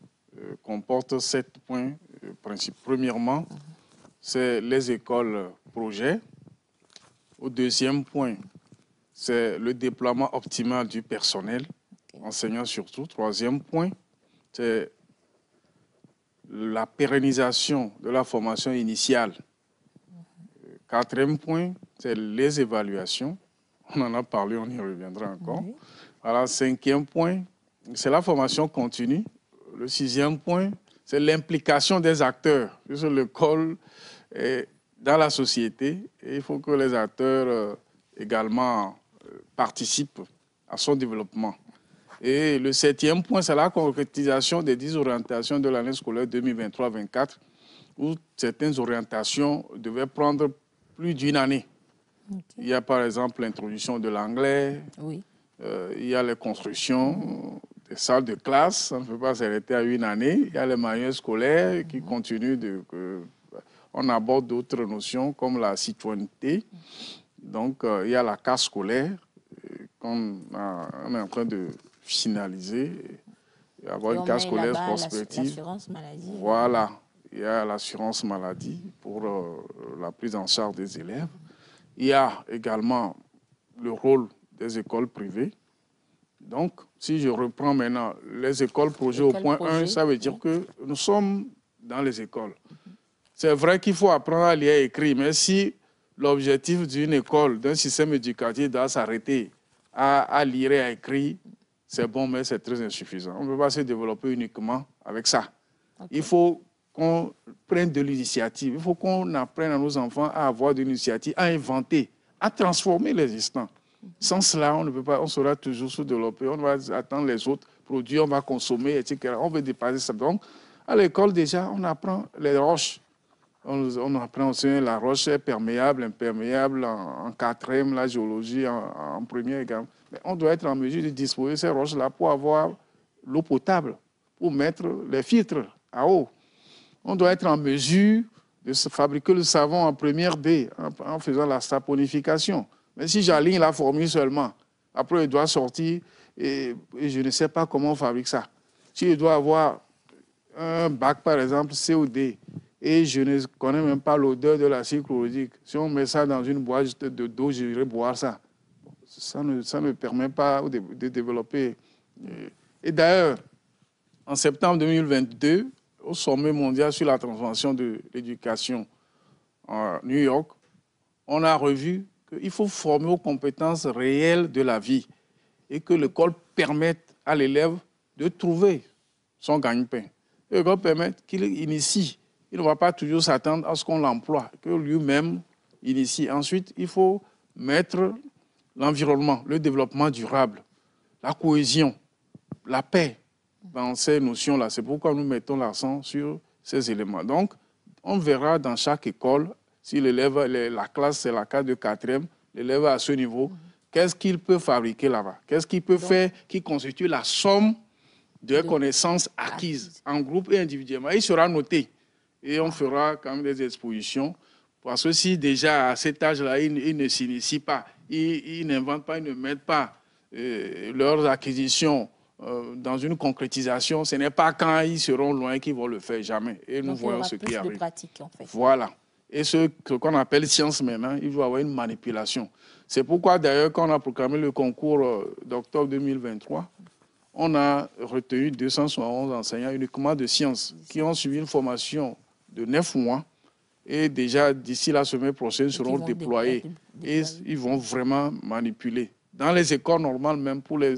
[SPEAKER 2] comporte 7 points principaux. Premièrement, c'est les écoles projets. Au deuxième point, c'est le déploiement optimal du personnel, enseignant surtout. Troisième point, c'est la pérennisation de la formation initiale. Quatrième point, c'est les évaluations. On en a parlé, on y reviendra encore. Oui. Voilà, cinquième point, c'est la formation continue. Le sixième point, c'est l'implication des acteurs. Puisque l'école est dans la société et il faut que les acteurs également participent à son développement. Et le septième point, c'est la concrétisation des 10 orientations de l'année scolaire 2023-24, où certaines orientations devaient prendre plus d'une année. Okay. Il y a par exemple l'introduction de l'anglais, oui. Il y a les constructions des salles de classe, ça ne peut pas s'arrêter à une année. Il y a les manuels scolaires qui continuent on aborde d'autres notions comme la citoyenneté. Donc, il y a la carte scolaire qu'on est en train de finaliser. avoir une case scolaire prospective.
[SPEAKER 1] L'assurance maladie.
[SPEAKER 2] Voilà, il y a l'assurance maladie pour la prise en charge des élèves. Il y a également le rôle des écoles privées. Donc, si je reprends maintenant les écoles projets au point 1, ça veut dire que nous sommes dans les écoles. C'est vrai qu'il faut apprendre à lire et écrire, mais si l'objectif d'une école, d'un système éducatif doit s'arrêter à lire et à écrire, c'est bon, mais c'est très insuffisant. On ne peut pas se développer uniquement avec ça. Okay. Il faut qu'on prenne de l'initiative. Il faut qu'on apprenne à nos enfants à avoir de l'initiative, à inventer, à transformer l'existant. Sans cela, on ne peut pas, on sera toujours sous-développé. On va attendre les autres produits, on va consommer, etc. On veut dépasser ça. Donc, à l'école, déjà, on apprend les roches. On apprend aussi la roche est perméable, imperméable en quatrième, la géologie en première également. Mais on doit être en mesure de disposer de ces roches-là pour avoir l'eau potable, pour mettre les filtres à eau. On doit être en mesure de fabriquer le savon en première baie en faisant la saponification. Mais si j'aligne la formule seulement, après il doit sortir et je ne sais pas comment on fabrique ça. Si je dois avoir un bac, par exemple, COD, et je ne connais même pas l'odeur de l'acide chlorhydrique, si on met ça dans une boîte d'eau, je vais boire ça. Ça ne permet pas de développer. Et d'ailleurs, en septembre 2022, au sommet mondial sur la transformation de l'éducation à New York, on a revu qu'il faut former aux compétences réelles de la vie et que l'école permette à l'élève de trouver son gagne-pain. L'école permette qu'il initie. Il ne va pas toujours s'attendre à ce qu'on l'emploie, que lui-même initie. Ensuite, il faut mettre l'environnement, le développement durable, la cohésion, la paix dans ces notions-là. C'est pourquoi nous mettons l'accent sur ces éléments. Donc, on verra dans chaque école, si l'élève, la classe, c'est la classe de quatrième, l'élève à ce niveau, qu'est-ce qu'il peut fabriquer là-bas? Qu'est-ce qu'il peut faire qui constitue la somme de connaissances acquises en groupe et individuellement? Il sera noté et on fera quand même des expositions. Parce que si déjà à cet âge-là, ils ne s'initient pas, ils n'inventent pas, ils ne mettent pas leurs acquisitions dans une concrétisation, ce n'est pas quand ils seront loin qu'ils vont le faire, jamais. Et nous voyons ce qui arrive.
[SPEAKER 1] Pratique, en fait.
[SPEAKER 2] Voilà. Et ce qu'on appelle science maintenant, il doit y avoir une manipulation. C'est pourquoi d'ailleurs, quand on a proclamé le concours d'octobre 2023, on a retenu 271 enseignants uniquement de sciences qui ont suivi une formation de 9 mois et déjà d'ici la semaine prochaine seront déployés et ils vont vraiment manipuler. Dans les écoles normales même, pour les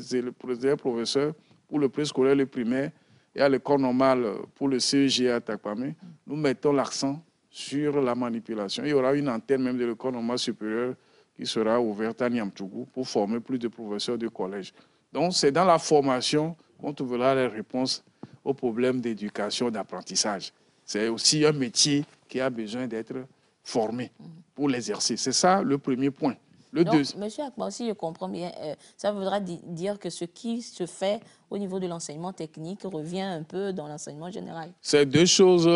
[SPEAKER 2] professeurs, pour le préscolaire, le primaire et à l'école normale pour le CEG à Takpamé, nous mettons l'accent sur la manipulation. Il y aura une antenne même de l'école normale supérieure qui sera ouverte à Niamtougou pour former plus de professeurs de collège. Donc, c'est dans la formation qu'on trouvera les réponses aux problèmes d'éducation, d'apprentissage. C'est aussi un métier qui a besoin d'être formé pour l'exercer. C'est ça le premier point.
[SPEAKER 1] Donc, monsieur Akpan, si je comprends bien, ça voudra dire que ce qui se fait au niveau de l'enseignement technique revient un peu dans l'enseignement général.
[SPEAKER 2] C'est deux choses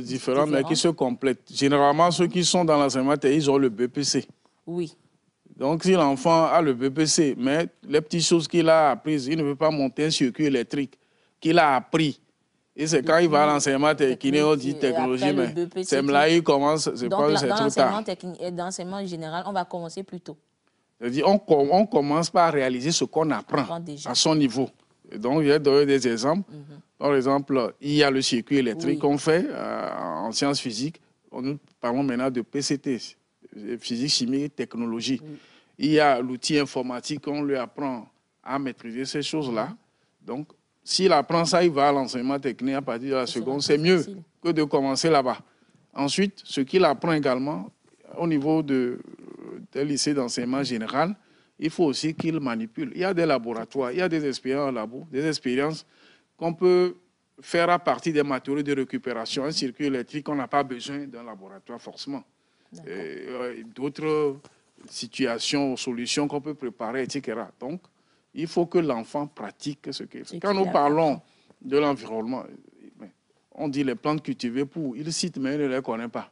[SPEAKER 2] différentes, mais qui se complètent. Généralement, ceux qui sont dans l'enseignement technique, ils ont le BPC.
[SPEAKER 1] Oui.
[SPEAKER 2] Donc, si l'enfant a le BPC, mais les petites choses qu'il a apprises, il ne veut pas monter un circuit électrique qu'il a appris. Et c'est quand il va à l'enseignement technique, on dit technologie, mais c'est là il commence, c'est pas trop tard.
[SPEAKER 1] Dans l'enseignement général, on va commencer plus tôt.
[SPEAKER 2] C'est-à-dire, on commence par réaliser ce qu'on apprend à son niveau. Et donc, je vais donner des exemples. Par exemple, il y a le circuit électrique qu'on fait en sciences physiques. Nous parlons maintenant de PCT, physique, chimie et technologie. Il y a l'outil informatique, on lui apprend à maîtriser ces choses-là. Donc, s'il apprend ça, il va à l'enseignement technique à partir de la seconde. C'est mieux que de commencer là-bas. Ensuite, ce qu'il apprend également au niveau des lycées d'enseignement général, il faut aussi qu'il manipule. Il y a des laboratoires, il y a des expériences en labo, des expériences qu'on peut faire à partir des matériaux de récupération. Un circuit électrique, on n'a pas besoin d'un laboratoire forcément. D'autres situations, solutions qu'on peut préparer, etc. Donc, il faut que l'enfant pratique ce qu'il fait. Quand nous parlons de l'environnement, on dit les plantes cultivées pour. Il cite, mais il ne les connaît pas.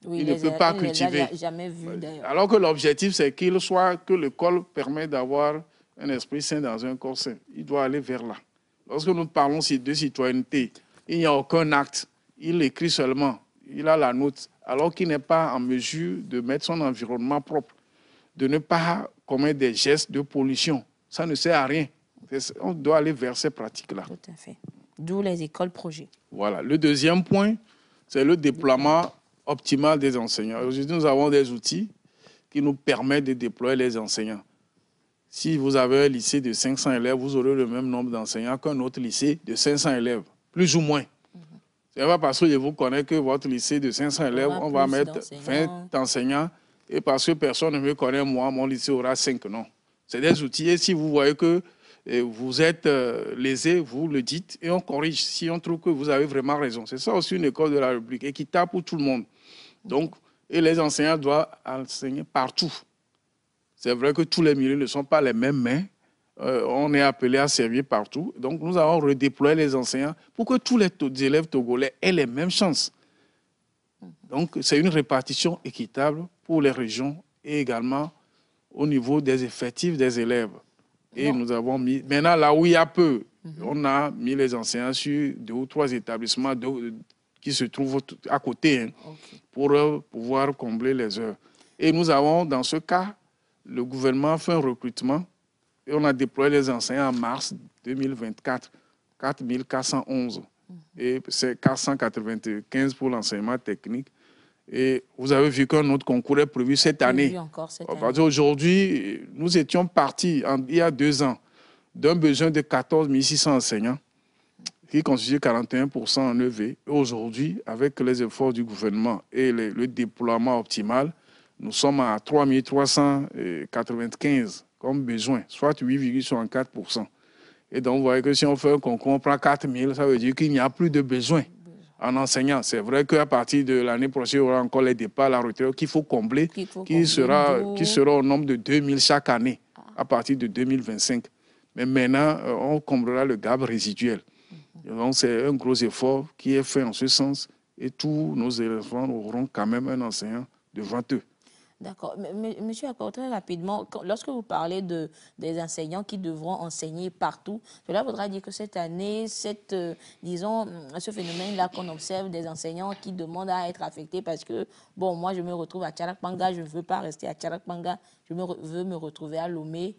[SPEAKER 1] Oui,
[SPEAKER 2] il ne peut pas cultiver.
[SPEAKER 1] Jamais vu,
[SPEAKER 2] alors que l'objectif, c'est que l'école permet d'avoir un esprit sain dans un corps sain. Il doit aller vers là. Lorsque nous parlons de citoyenneté, il n'y a aucun acte. Il écrit seulement. Il a la note, alors qu'il n'est pas en mesure de mettre son environnement propre, de ne pas commettre des gestes de pollution. Ça ne sert à rien. On doit aller vers ces pratiques-là.
[SPEAKER 1] Tout à fait. D'où les écoles projets.
[SPEAKER 2] Voilà. Le deuxième point, c'est le déploiement optimal des enseignants. Aujourd'hui, nous avons des outils qui nous permettent de déployer les enseignants. Si vous avez un lycée de 500 élèves, vous aurez le même nombre d'enseignants qu'un autre lycée de 500 élèves, plus ou moins. Ce n'est pas parce que je vous connais que votre lycée de 500 élèves, on va mettre 20 enseignants. Et parce que personne ne me connaît, moi, mon lycée aura 5, non. C'est des outils. Et si vous voyez que vous êtes lésé, vous le dites et on corrige si on trouve que vous avez vraiment raison. C'est ça aussi une école de la République, équitable pour tout le monde. Donc, et les enseignants doivent enseigner partout. C'est vrai que tous les milieux ne sont pas les mêmes, mais on est appelé à servir partout. Donc, nous avons redéployé les enseignants pour que tous les élèves togolais aient les mêmes chances. Donc, c'est une répartition équitable pour les régions et également au niveau des effectifs des élèves. Et nous avons mis, maintenant là où il y a peu, on a mis les enseignants sur 2 ou 3 établissements qui se trouvent à côté pour pouvoir combler les heures. Et nous avons, dans ce cas, le gouvernement a fait un recrutement et on a déployé les enseignants en mars 2024, 4411. Et c'est 495 pour l'enseignement technique. Et vous avez vu qu'un autre concours est prévu cette année. Aujourd'hui, nous étions partis il y a 2 ans d'un besoin de 14 600 enseignants qui constitue 41% en EV. Aujourd'hui, avec les efforts du gouvernement et le déploiement optimal, nous sommes à 3 395 comme besoin, soit 8,64%. Et donc, vous voyez que si on fait un concours, on prend 4 000, ça veut dire qu'il n'y a plus de besoin en enseignant. C'est vrai qu'à partir de l'année prochaine, il y aura encore les départs à la retraite qu'il faut combler, qui sera au nombre de 2 000 chaque année à partir de 2025. Mais maintenant, on comblera le gap résiduel. Donc, c'est un gros effort qui est fait en ce sens et tous nos élèves auront quand même un enseignant devant eux.
[SPEAKER 1] D'accord. Monsieur Akor, très rapidement, lorsque vous parlez des enseignants qui devront enseigner partout, cela voudra dire que cette année, disons, ce phénomène-là qu'on observe des enseignants qui demandent à être affectés parce que, bon, moi, je me retrouve à Tcharakpanga, je ne veux pas rester à Tcharakpanga, je veux me retrouver à Lomé.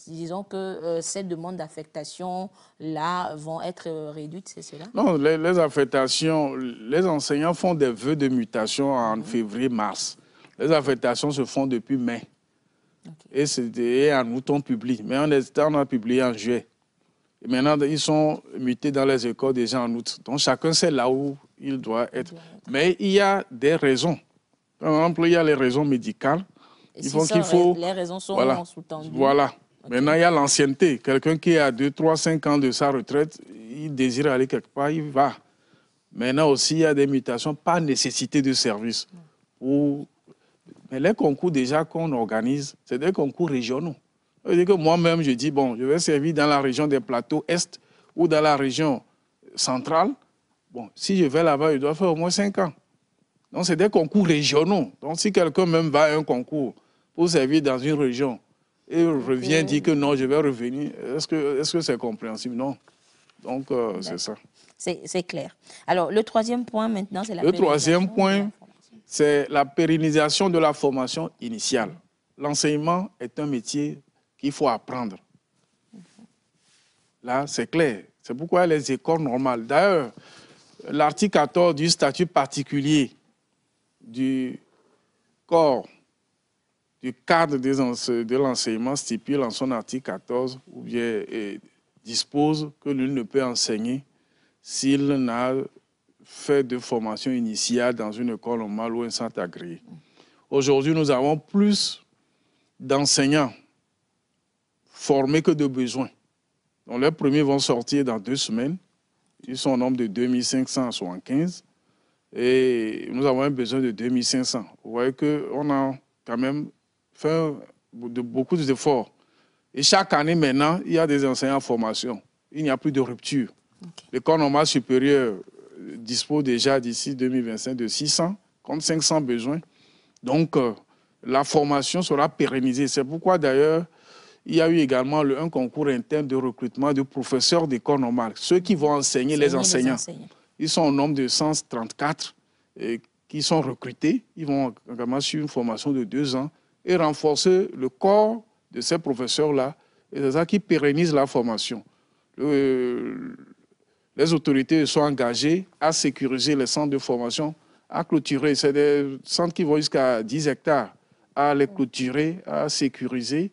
[SPEAKER 1] Disons que ces demandes d'affectation-là vont être réduites, c'est cela? Non,
[SPEAKER 2] les affectations, les enseignants font des vœux de mutation en février-mars. Les affectations se font depuis mai. Et en août, on publie. Mais on a publié en juillet. Et maintenant, ils sont mutés dans les écoles déjà en août. Donc, chacun sait là où il doit être. Mais il y a des raisons. Par exemple, il y a les raisons médicales.
[SPEAKER 1] Les raisons sont sous-tendues.
[SPEAKER 2] Voilà. Maintenant, il y a l'ancienneté. Quelqu'un qui a 2, 3, 5 ans de sa retraite, il désire aller quelque part, il va. Maintenant aussi, il y a des mutations par nécessité de service. Mais les concours déjà qu'on organise, c'est des concours régionaux. Ça veut dire que moi-même, je dis, bon, je vais servir dans la région des plateaux Est ou dans la région centrale. Bon, si je vais là-bas, je dois faire au moins 5 ans. Donc, c'est des concours régionaux. Donc, si quelqu'un même va à un concours pour servir dans une région et revient dire que non, je vais revenir, est-ce que c'est compréhensible? Non. Donc, c'est ça.
[SPEAKER 1] C'est clair. Alors, le troisième point maintenant, c'est la
[SPEAKER 2] Le troisième point, c'est la pérennisation de la formation initiale. L'enseignement est un métier qu'il faut apprendre. Là, c'est clair. C'est pourquoi les écoles normales. D'ailleurs, l'article 14 du statut particulier du corps, du cadre de l'enseignement stipule en son article 14 ou bien dispose que nul ne peut enseigner s'il n'a fait de formation initiale dans une école normale ou un centre agréé. Aujourd'hui, nous avons plus d'enseignants formés que de besoins. Donc, les premiers vont sortir dans 2 semaines. Ils sont au nombre de 2575 et nous avons un besoin de 2500. Vous voyez qu'on a quand même fait beaucoup d'efforts. Et chaque année maintenant, il y a des enseignants en formation. Il n'y a plus de rupture. L'école normale supérieure dispose déjà d'ici 2025 de 600 contre 500 besoins. Donc, la formation sera pérennisée. C'est pourquoi d'ailleurs, il y a eu également un concours interne de recrutement de professeurs d'école normale, ceux qui vont enseigner les enseignants. Ils sont au nombre de 134 qui sont recrutés. Ils vont également suivre une formation de 2 ans et renforcer le corps de ces professeurs-là. Et c'est ça qui pérennise la formation. Les autorités sont engagées à sécuriser les centres de formation, à clôturer. C'est des centres qui vont jusqu'à 10 hectares, à les clôturer, à sécuriser,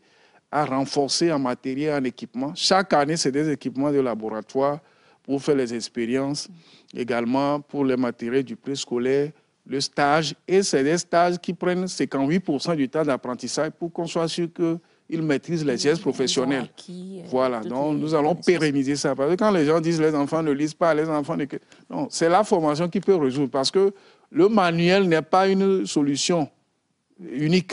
[SPEAKER 2] à renforcer en matériel, en équipement. Chaque année, c'est des équipements de laboratoire pour faire les expériences, également pour les matériels du préscolaire, le stage. Et c'est des stages qui prennent 58% du temps d'apprentissage pour qu'on soit sûr qu'ils maîtrisent les gestes professionnels. Voilà, donc nous allons pérenniser ça. Parce que quand les gens disent les enfants ne lisent pas, les enfants ne... Non, c'est la formation qui peut résoudre. Parce que le manuel n'est pas une solution unique.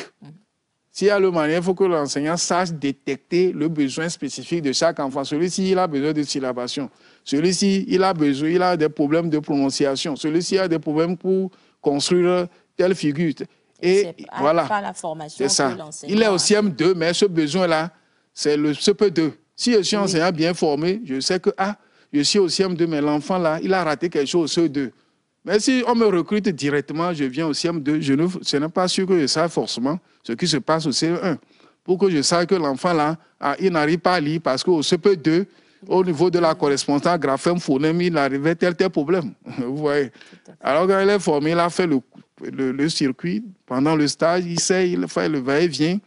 [SPEAKER 2] S'il y a le manuel, il faut que l'enseignant sache détecter le besoin spécifique de chaque enfant. Celui-ci, il a besoin de syllabation. Celui-ci, il a des problèmes de prononciation. Celui-ci a des problèmes pour construire telle figure. Et voilà, c'est ça. Il est au CM2, mais ce besoin-là, c'est le CP2. Si je suis enseignant bien formé, je sais que je suis au CM2, mais l'enfant-là, il a raté quelque chose au CE2. Mais si on me recrute directement, je viens au CM2, ce n'est pas sûr que je sache forcément ce qui se passe au CE1. Pour que je sache que l'enfant-là, il n'arrive pas à lire parce qu'au CP2, au niveau de la correspondance graphème, phonème, il arrivait tel problème. Vous voyez. Alors quand il est formé, il a fait le circuit pendant le stage, il sait, il fait le va-et-vient.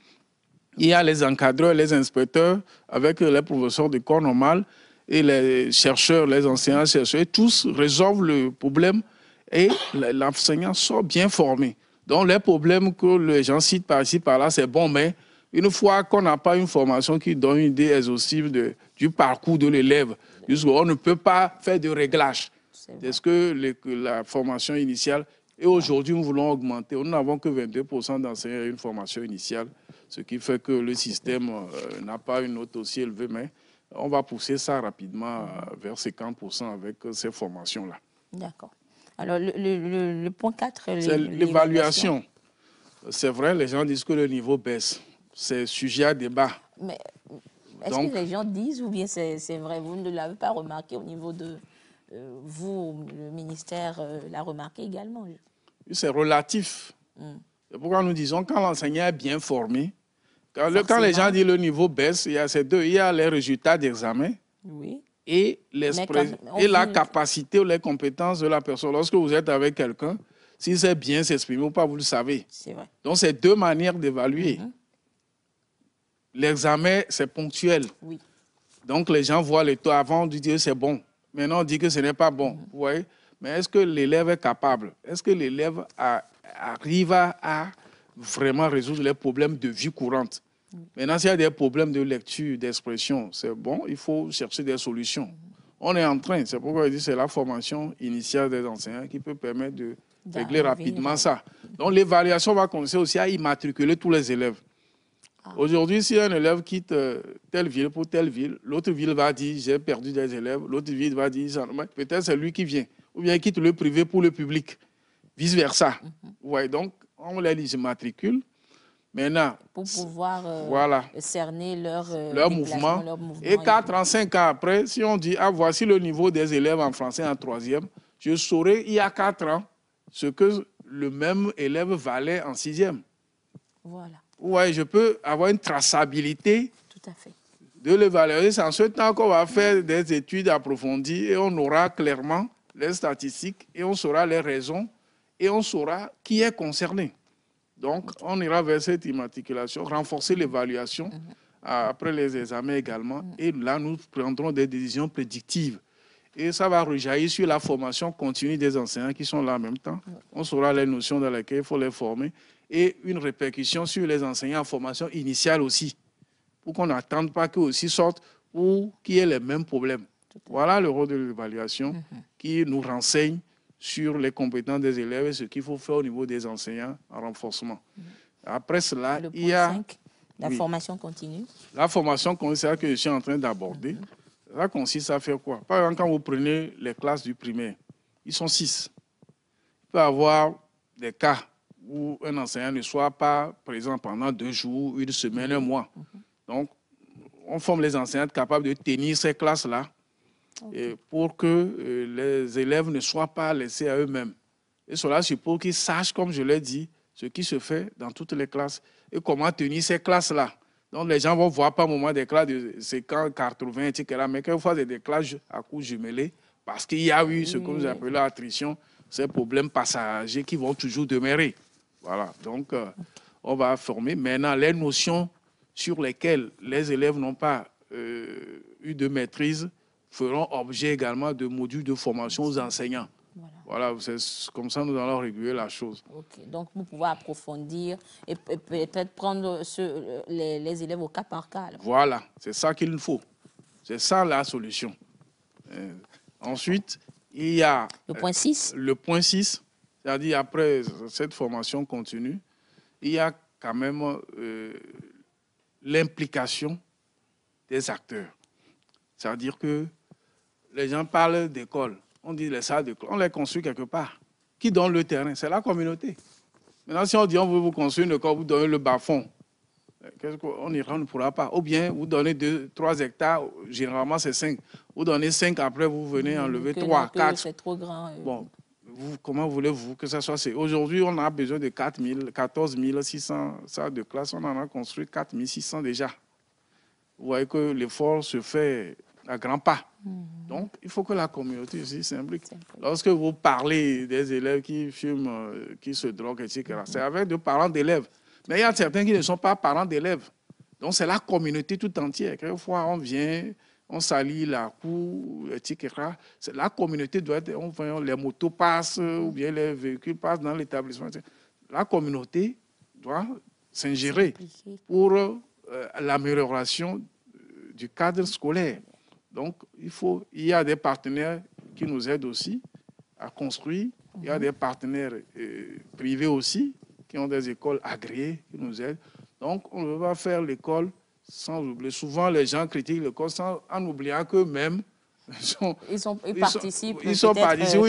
[SPEAKER 2] Il y a les encadreurs, les inspecteurs, avec les professeurs de corps normal et les chercheurs, les enseignants-chercheurs, tous résolvent le problème et l'enseignant sort bien formé. Donc les problèmes que les gens citent par-ci, par-là, c'est bon, mais une fois qu'on n'a pas une formation qui donne une idée exhaustive du parcours de l'élève, on ne peut pas faire de réglage. Est-ce que la formation initiale, et aujourd'hui nous voulons augmenter, nous n'avons que 22% d'enseignants à une formation initiale, ce qui fait que le système n'a pas une note aussi élevée, mais on va pousser ça rapidement vers 50% avec ces formations-là.
[SPEAKER 1] D'accord. Alors le point 4,
[SPEAKER 2] c'est l'évaluation. C'est vrai, les gens disent que le niveau baisse. C'est sujet à débat.
[SPEAKER 1] Mais est-ce que les gens disent ou bien c'est vrai? Vous ne l'avez pas remarqué au niveau de... vous, le ministère, l'a remarqué également?
[SPEAKER 2] C'est relatif. C'est pourquoi nous disons quand l'enseignant est bien formé, quand les gens disent le niveau baisse, il y a ces deux. Il y a les résultats d'examen et la capacité ou les compétences de la personne. Lorsque vous êtes avec quelqu'un, s'il sait bien s'exprimer ou pas, vous le savez.
[SPEAKER 1] C'est vrai.
[SPEAKER 2] Donc, c'est deux manières d'évaluer. L'examen, c'est ponctuel.
[SPEAKER 1] Oui.
[SPEAKER 2] Donc, les gens voient les taux avant de dire c'est bon. Maintenant, on dit que ce n'est pas bon. Vous voyez? Mais est-ce que l'élève est capable? Est-ce que l'élève arrive à vraiment résoudre les problèmes de vie courante? Maintenant, s'il y a des problèmes de lecture, d'expression, c'est bon, il faut chercher des solutions. On est en train, c'est pourquoi je dis que c'est la formation initiale des enseignants qui peut permettre de régler rapidement ça. Donc, l'évaluation va commencer aussi à immatriculer tous les élèves. Aujourd'hui, si un élève quitte telle ville pour telle ville, l'autre ville va dire j'ai perdu des élèves, l'autre ville va dire peut-être c'est lui qui vient. Ou bien il quitte le privé pour le public, vice-versa. Ouais, donc, on les immatricule. Maintenant,
[SPEAKER 1] pour pouvoir cerner leur
[SPEAKER 2] mouvement. Et 4 ans, 5 ans après, si on dit voici le niveau des élèves en français en 3e, je saurai il y a 4 ans ce que le même élève valait en 6e.
[SPEAKER 1] Voilà.
[SPEAKER 2] Ouais, je peux avoir une traçabilité
[SPEAKER 1] de
[SPEAKER 2] l'évaluation. C'est en ce temps qu'on va faire des études approfondies et on aura clairement les statistiques et on saura les raisons et on saura qui est concerné. Donc, on ira vers cette immatriculation, renforcer l'évaluation après les examens également. Et là, nous prendrons des décisions prédictives. Et ça va rejaillir sur la formation continue des enseignants qui sont là en même temps. On saura les notions dans lesquelles il faut les former. Et une répercussion sur les enseignants en formation initiale aussi, pour qu'on n'attende pas qu'eux aussi sortent ou qu'il y ait les mêmes problèmes. Voilà le rôle de l'évaluation qui nous renseigne sur les compétences des élèves et ce qu'il faut faire au niveau des enseignants en renforcement. Après cela, il y a...
[SPEAKER 1] 5, la formation continue.
[SPEAKER 2] La formation continue, c'est ça que je suis en train d'aborder. Ça consiste à faire quoi? Par exemple, quand vous prenez les classes du primaire, ils sont 6. Il peut y avoir des cas où un enseignant ne soit pas présent pendant 2 jours, 1 semaine, 1 mois. Donc, on forme les enseignantes capables de tenir ces classes-là pour que les élèves ne soient pas laissés à eux-mêmes. Et cela suppose qu'ils sachent, comme je l'ai dit, ce qui se fait dans toutes les classes et comment tenir ces classes-là. Donc, les gens vont voir par moment des classes de séquence 80, etc. Mais quelquefois, c'est des classes à coups jumelés parce qu'il y a eu ce que nous appelons l'attrition, ces problèmes passagers qui vont toujours demeurer. Voilà. Donc, on va former maintenant les notions sur lesquelles les élèves n'ont pas eu de maîtrise feront objet également de modules de formation aux enseignants. Voilà, c'est comme ça nous allons réguler la chose.
[SPEAKER 1] Okay. Donc, nous pouvons approfondir et peut-être prendre les élèves au cas par cas. Alors.
[SPEAKER 2] Voilà, c'est ça qu'il nous faut. C'est ça la solution. Ensuite, il y a
[SPEAKER 1] le point 6.
[SPEAKER 2] Le point 6, c'est-à-dire après cette formation continue, il y a quand même l'implication des acteurs. C'est-à-dire que les gens parlent d'école. On dit les salles d'école, on les construit quelque part. Qui donne le terrain? C'est la communauté. Maintenant, si on dit on veut vous construire une école, vous donnez le bas-fond, on ira, on ne pourra pas. Ou bien vous donnez 2-3 hectares, généralement c'est 5. Vous donnez 5, après vous venez enlever 3, 4.
[SPEAKER 1] C'est trop grand.
[SPEAKER 2] Bon, comment voulez-vous que ça soit? Aujourd'hui, on a besoin de 14 600 salles de classe. On en a construit 4 600 déjà. Vous voyez que l'effort se fait à grands pas. Donc, il faut que la communauté aussi s'implique. Lorsque vous parlez des élèves qui fument, qui se droguent, etc., c'est avec des parents d'élèves. Mais il y a certains qui ne sont pas parents d'élèves. Donc, c'est la communauté tout entière. Quelquefois, on vient, on salit la cour, etc. La communauté doit être, les motos passent ou bien les véhicules passent dans l'établissement. La communauté doit s'ingérer pour l'amélioration du cadre scolaire. Donc, il y a des partenaires qui nous aident aussi à construire. Il y a des partenaires privés aussi qui ont des écoles agréées qui nous aident. Donc, on ne va pas faire l'école sans oublier. Souvent, les gens critiquent l'école en oubliant qu'eux-mêmes, ils participent, ils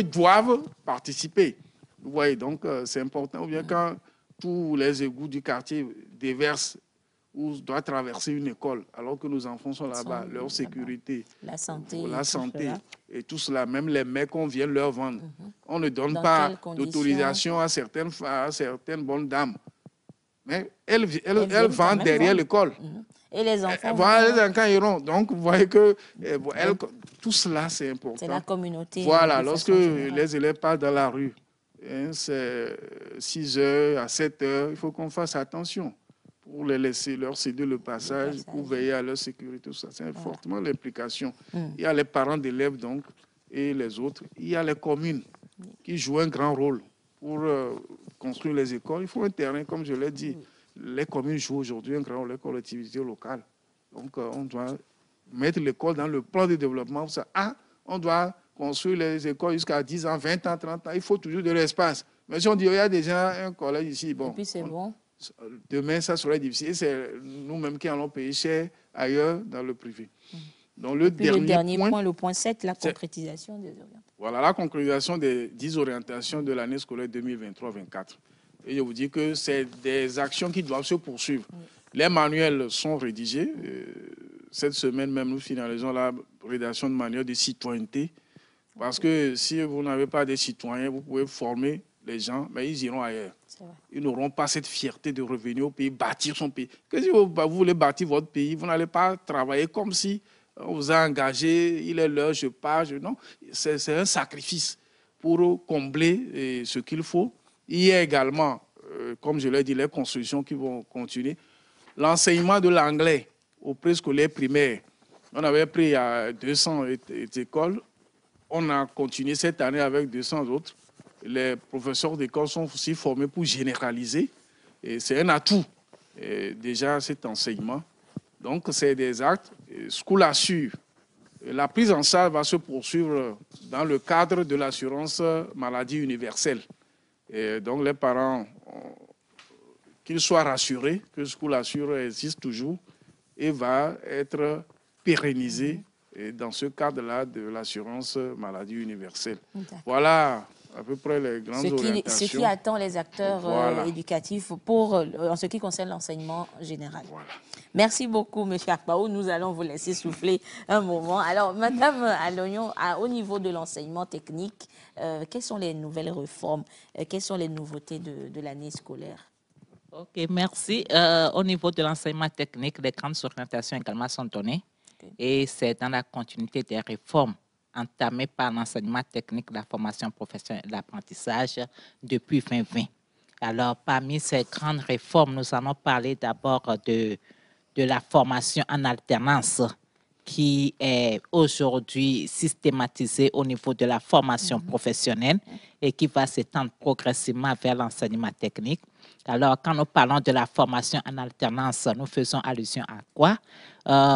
[SPEAKER 2] doivent participer. Vous voyez, donc c'est important. Ou bien quand tous les égouts du quartier déversent ou doit traverser une école, alors que nos enfants sont là-bas, leur sécurité,
[SPEAKER 1] la santé
[SPEAKER 2] et tout cela, même les mecs qu'on vient leur vendre. On ne donne pas d'autorisation à certaines bonnes dames. Mais elles vendent derrière l'école.
[SPEAKER 1] Et les enfants
[SPEAKER 2] quand ils iront. Donc, vous voyez que tout cela, c'est important.
[SPEAKER 1] C'est la communauté.
[SPEAKER 2] Voilà, lorsque les élèves partent dans la rue, c'est 6 heures à 7 heures, il faut qu'on fasse attention pour les laisser leur céder le passage, pour veiller à leur sécurité, tout ça. C'est fortement l'implication. Il y a les parents d'élèves, donc, et les autres. Il y a les communes qui jouent un grand rôle pour construire les écoles. Il faut un terrain, comme je l'ai dit. Les communes jouent aujourd'hui un grand rôle, les collectivités locales. Donc, on doit mettre l'école dans le plan de développement. On doit construire les écoles jusqu'à 10 ans, 20 ans, 30 ans. Il faut toujours de l'espace. Mais si on dit, il y a déjà un collège ici, bon.
[SPEAKER 1] Et puis c'est bon.
[SPEAKER 2] Demain, ça serait difficile. C'est nous-mêmes qui allons payer cher ailleurs dans le privé. Donc, le dernier point,
[SPEAKER 1] le point 7, la concrétisation des orientations.
[SPEAKER 2] Voilà, la concrétisation des 10 orientations de l'année scolaire 2023-24. Et je vous dis que c'est des actions qui doivent se poursuivre. Les manuels sont rédigés. Cette semaine même, nous finalisons la rédaction de manuels de citoyenneté. Parce que si vous n'avez pas de citoyens, vous pouvez former les gens, mais ils iront ailleurs. Ils n'auront pas cette fierté de revenir au pays, bâtir son pays. Que si vous voulez bâtir votre pays, vous n'allez pas travailler comme si on vous a engagé, il est l'heure, je pars. Non, c'est un sacrifice pour combler ce qu'il faut. Il y a également, comme je l'ai dit, les constructions qui vont continuer. L'enseignement de l'anglais au préscolaire primaire. On avait pris 200 écoles. On a continué cette année avec 200 autres. Les professeurs d'école sont aussi formés pour généraliser. Et c'est un atout, déjà, cet enseignement. Donc, c'est des actes. School assure. La prise en charge va se poursuivre dans le cadre de l'assurance maladie universelle. Et donc, les parents, qu'ils soient rassurés que School assure existe toujours et va être pérennisé dans ce cadre-là de l'assurance maladie universelle. Voilà à peu près les grandes orientations.
[SPEAKER 1] Ce qui attend les acteurs éducatifs en ce qui concerne l'enseignement général.
[SPEAKER 2] Voilà.
[SPEAKER 1] Merci beaucoup, M. Akpaou. Nous allons vous laisser souffler un moment. Alors, Madame Alognon, au niveau de l'enseignement technique, quelles sont les nouvelles réformes? Quelles sont les nouveautés de l'année scolaire?
[SPEAKER 3] OK, merci. Au niveau de l'enseignement technique, les grandes orientations également sont données. Okay. Et c'est dans la continuité des réformes entamées par l'enseignement technique, la formation professionnelle et l'apprentissage depuis 2020. Alors, parmi ces grandes réformes, nous allons parler d'abord de la formation en alternance qui est aujourd'hui systématisée au niveau de la formation professionnelle et qui va s'étendre progressivement vers l'enseignement technique. Alors, quand nous parlons de la formation en alternance, nous faisons allusion à quoi?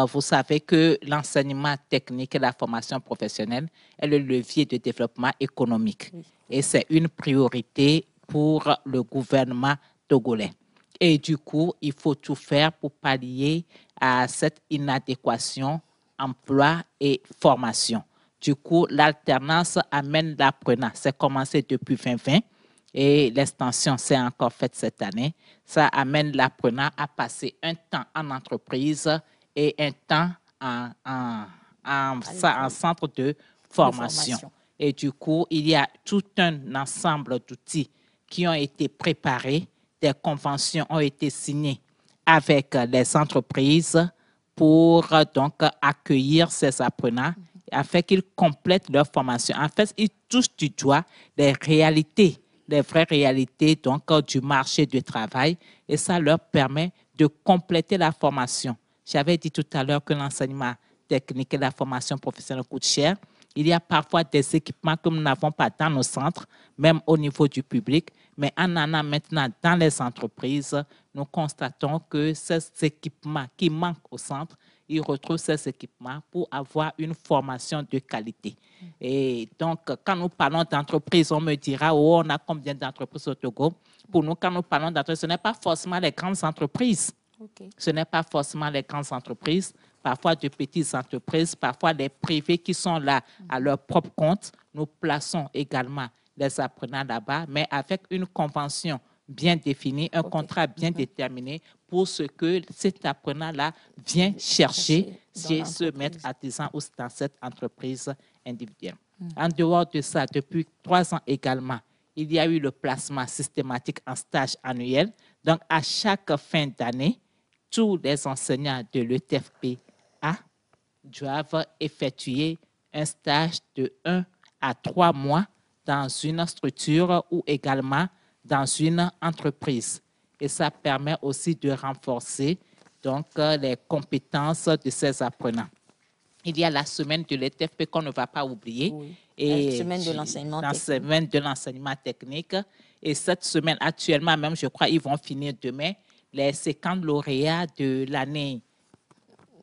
[SPEAKER 3] Vous savez que l'enseignement technique et la formation professionnelle est le levier de développement économique. Et c'est une priorité pour le gouvernement togolais. Et du coup, il faut tout faire pour pallier à cette inadéquation emploi et formation. Du coup, l'alternance amène l'apprenant. C'est commencé depuis 2020 et l'extension s'est encore faite cette année. Ça amène l'apprenant à passer un temps en entreprise et un temps en centre de formation. Et du coup, il y a tout un ensemble d'outils qui ont été préparés. Des conventions ont été signées avec les entreprises pour donc accueillir ces apprenants afin qu'ils complètent leur formation. En fait, ils touchent du doigt les réalités, les vraies réalités donc, du marché du travail et ça leur permet de compléter la formation. J'avais dit tout à l'heure que l'enseignement technique et la formation professionnelle coûtent cher. Il y a parfois des équipements que nous n'avons pas dans nos centres, même au niveau du public, mais en allant maintenant dans les entreprises, nous constatons que ces équipements qui manquent au centre, ils retrouvent ces équipements pour avoir une formation de qualité. Et donc, quand nous parlons d'entreprise, on me dira, oh, on a combien d'entreprises au Togo? Pour nous, quand nous parlons d'entreprise, ce n'est pas forcément les grandes entreprises. Okay. Ce n'est pas forcément les grandes entreprises, parfois de petites entreprises, parfois des privés qui sont là à leur propre compte. Nous plaçons également les apprenants là-bas, mais avec une convention bien définie, un contrat bien déterminé pour ce que cet apprenant-là vient chercher chez ce maître artisan ou dans cette entreprise individuelle. En dehors de ça, depuis 3 ans également, il y a eu le placement systématique en stage annuel. Donc, à chaque fin d'année, tous les enseignants de l'ETFPA doivent effectuer un stage de 1 à 3 mois dans une structure ou également dans une entreprise. Et ça permet aussi de renforcer donc, les compétences de ces apprenants. Il y a la semaine de l'ETFP qu'on ne va pas oublier.
[SPEAKER 1] Oui.
[SPEAKER 3] Et
[SPEAKER 1] la semaine de l'enseignement technique.
[SPEAKER 3] La semaine de l'enseignement technique. Et cette semaine, actuellement même, je crois qu'ils vont finir demain, les 50 lauréats de l'année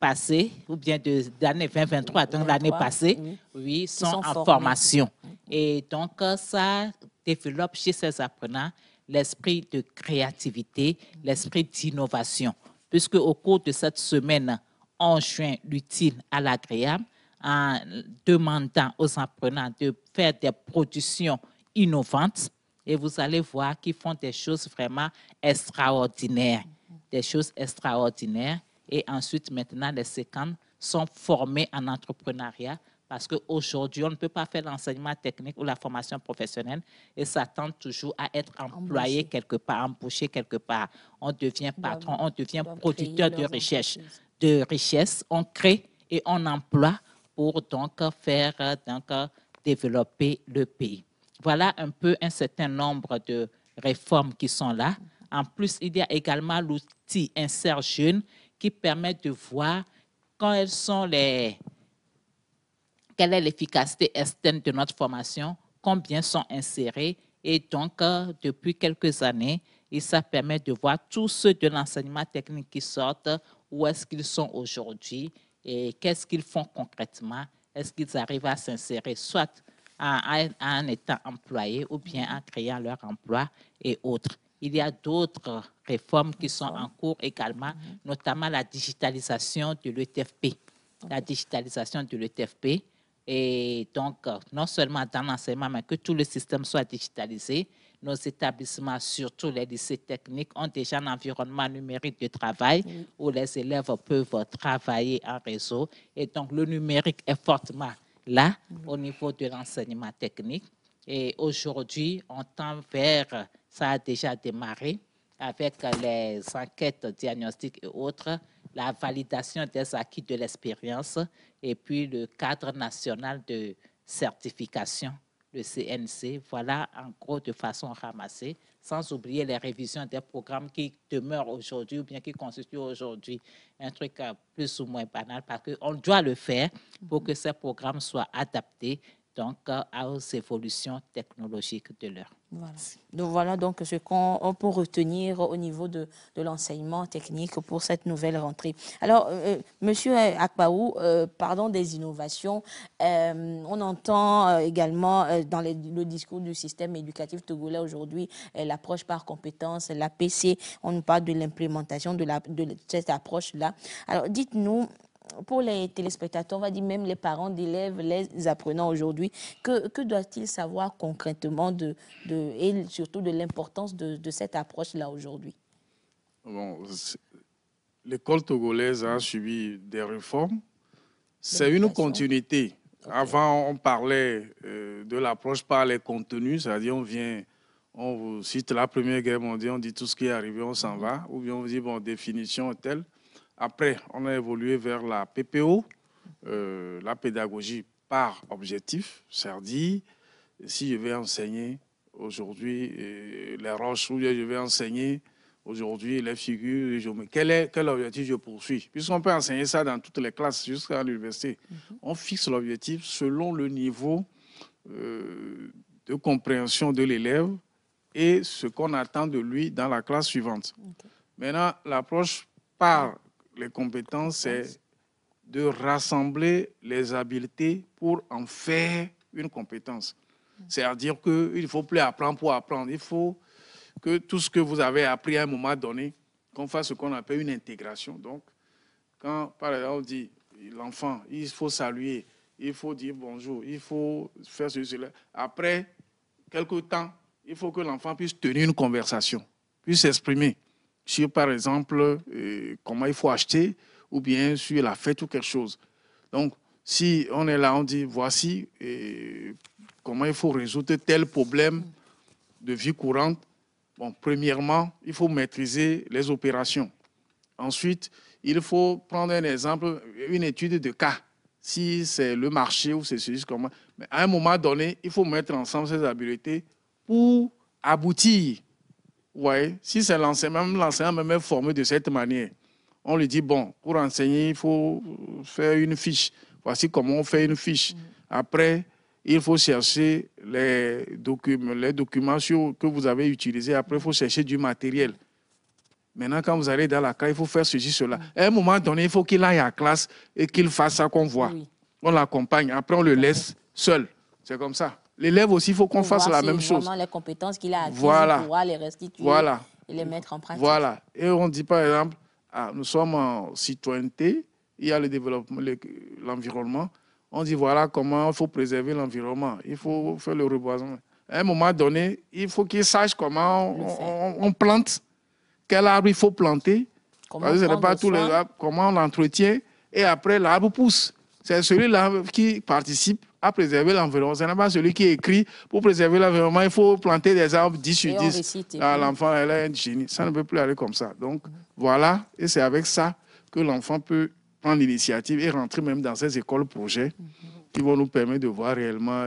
[SPEAKER 3] passée, ou bien de l'année 2023, donc l'année passée, oui, sont en formation. Et donc, ça développe chez ces apprenants l'esprit de créativité, l'esprit d'innovation. Puisque au cours de cette semaine, on joint l'utile à l'agréable en demandant aux apprenants de faire des productions innovantes. Et vous allez voir qu'ils font des choses vraiment extraordinaires. Des choses extraordinaires. Et ensuite, maintenant, les séquences sont formés en entrepreneuriat parce qu'aujourd'hui, on ne peut pas faire l'enseignement technique ou la formation professionnelle et s'attendre toujours à être employé quelque part, embauché quelque part. On devient patron, on devient producteur de richesse. On crée et on emploie pour donc faire développer le pays. Voilà un peu un certain nombre de réformes qui sont là. En plus, il y a également l'outil Insert Jeune qui permet de voir quelle est l'efficacité externe de notre formation, combien sont insérés. Et donc, depuis quelques années, ça permet de voir tous ceux de l'enseignement technique qui sortent, où est-ce qu'ils sont aujourd'hui et qu'est-ce qu'ils font concrètement. Est-ce qu'ils arrivent à s'insérer soit en étant employés ou bien en créant leur emploi et autres. Il y a d'autres réformes qui sont en cours également, notamment la digitalisation de l'ETFP. La digitalisation de l'ETFP, Et donc, non seulement dans l'enseignement, mais que tout le système soit digitalisé. Nos établissements, surtout les lycées techniques, ont déjà un environnement numérique de travail où les élèves peuvent travailler en réseau. Et donc, le numérique est fortement là au niveau de l'enseignement technique. Et aujourd'hui, on tend vers, ça a déjà démarré avec les enquêtes diagnostiques et autres, la validation des acquis de l'expérience et puis le cadre national de certification, le CNC. Voilà, en gros, de façon ramassée, sans oublier les révisions des programmes qui demeurent aujourd'hui ou bien qui constituent aujourd'hui un truc plus ou moins banal parce qu'on doit le faire pour que ces programmes soient adaptés donc aux évolutions technologiques de l'heure.
[SPEAKER 1] Voilà. Donc voilà donc ce qu'on peut retenir au niveau de l'enseignement technique pour cette nouvelle rentrée. Alors, Monsieur Akpaou, pardon des innovations, on entend également dans le discours du système éducatif togolais aujourd'hui l'approche par compétences, l'APC, on nous parle de l'implémentation de cette approche-là. Alors, dites-nous, pour les téléspectateurs, on va dire même les parents d'élèves, les apprenants aujourd'hui, que doivent-ils savoir concrètement et surtout de l'importance de cette approche-là aujourd'hui?
[SPEAKER 2] Bon, l'école togolaise a subi des réformes. C'est une continuité. Okay. Avant, on parlait de l'approche par les contenus, c'est-à-dire on vous cite la Première Guerre mondiale, on dit tout ce qui est arrivé, on s'en va, ou bien on vous dit, bon, définition telle. Après, on a évolué vers la PPO, la pédagogie par objectif, c'est-à-dire si je vais enseigner aujourd'hui les roches, ou bien je vais enseigner aujourd'hui les figures, quel objectif je poursuis? Puisqu'on peut enseigner ça dans toutes les classes jusqu'à l'université. On fixe l'objectif selon le niveau de compréhension de l'élève et ce qu'on attend de lui dans la classe suivante. Maintenant, l'approche par les compétences, c'est de rassembler les habiletés pour en faire une compétence. C'est-à-dire qu'il ne faut plus apprendre pour apprendre. Il faut que tout ce que vous avez appris à un moment donné, qu'on fasse ce qu'on appelle une intégration. Donc, quand, par exemple, on dit l'enfant, il faut saluer, il faut dire bonjour, il faut faire cela. Après quelque temps, il faut que l'enfant puisse tenir une conversation, puisse s'exprimer sur, par exemple, comment il faut acheter ou bien sur la fête ou quelque chose. Donc, si on est là, on dit, voici comment il faut résoudre tel problème de vie courante. Bon, premièrement, il faut maîtriser les opérations. Ensuite, il faut prendre un exemple, une étude de cas. Si c'est le marché ou c'est ceci, comment. Mais à un moment donné, il faut mettre ensemble ces habiletés pour aboutir. Vous voyez, si c'est l'enseignant même est formé de cette manière, on lui dit, bon, pour enseigner, il faut faire une fiche. Voici comment on fait une fiche. Après, il faut chercher les documents que vous avez utilisés. Après, il faut chercher du matériel. Maintenant, quand vous allez dans la classe, il faut faire ceci, cela. À un moment donné, il faut qu'il aille à la classe et qu'il fasse ça qu'on voit. Oui. On l'accompagne. Après, on le laisse seul. C'est comme ça. L'élève aussi, il faut qu'on fasse la même chose.
[SPEAKER 1] Vraiment les compétences qu'il a acquises,
[SPEAKER 2] voilà.
[SPEAKER 1] Il pourra les restituer et les mettre en pratique.
[SPEAKER 2] Voilà. Et on dit, par exemple, nous sommes en citoyenneté, il y a le développement, l'environnement. On dit, voilà comment il faut préserver l'environnement. Il faut faire le reboisement. À un moment donné, il faut qu'il sache comment on plante, quel arbre il faut planter. Parce que ce n'est pas tous les arbres, comment on l'entretient. Et après, l'arbre pousse. C'est celui-là qui participe à préserver l'environnement. Ce n'est pas celui qui écrit pour préserver l'environnement. Il faut planter des arbres 10 sur 10. L'enfant, elle est un génie. Ça ne peut plus aller comme ça. Donc, voilà. Et c'est avec ça que l'enfant peut prendre l'initiative et rentrer même dans ces écoles projets qui vont nous permettre de voir réellement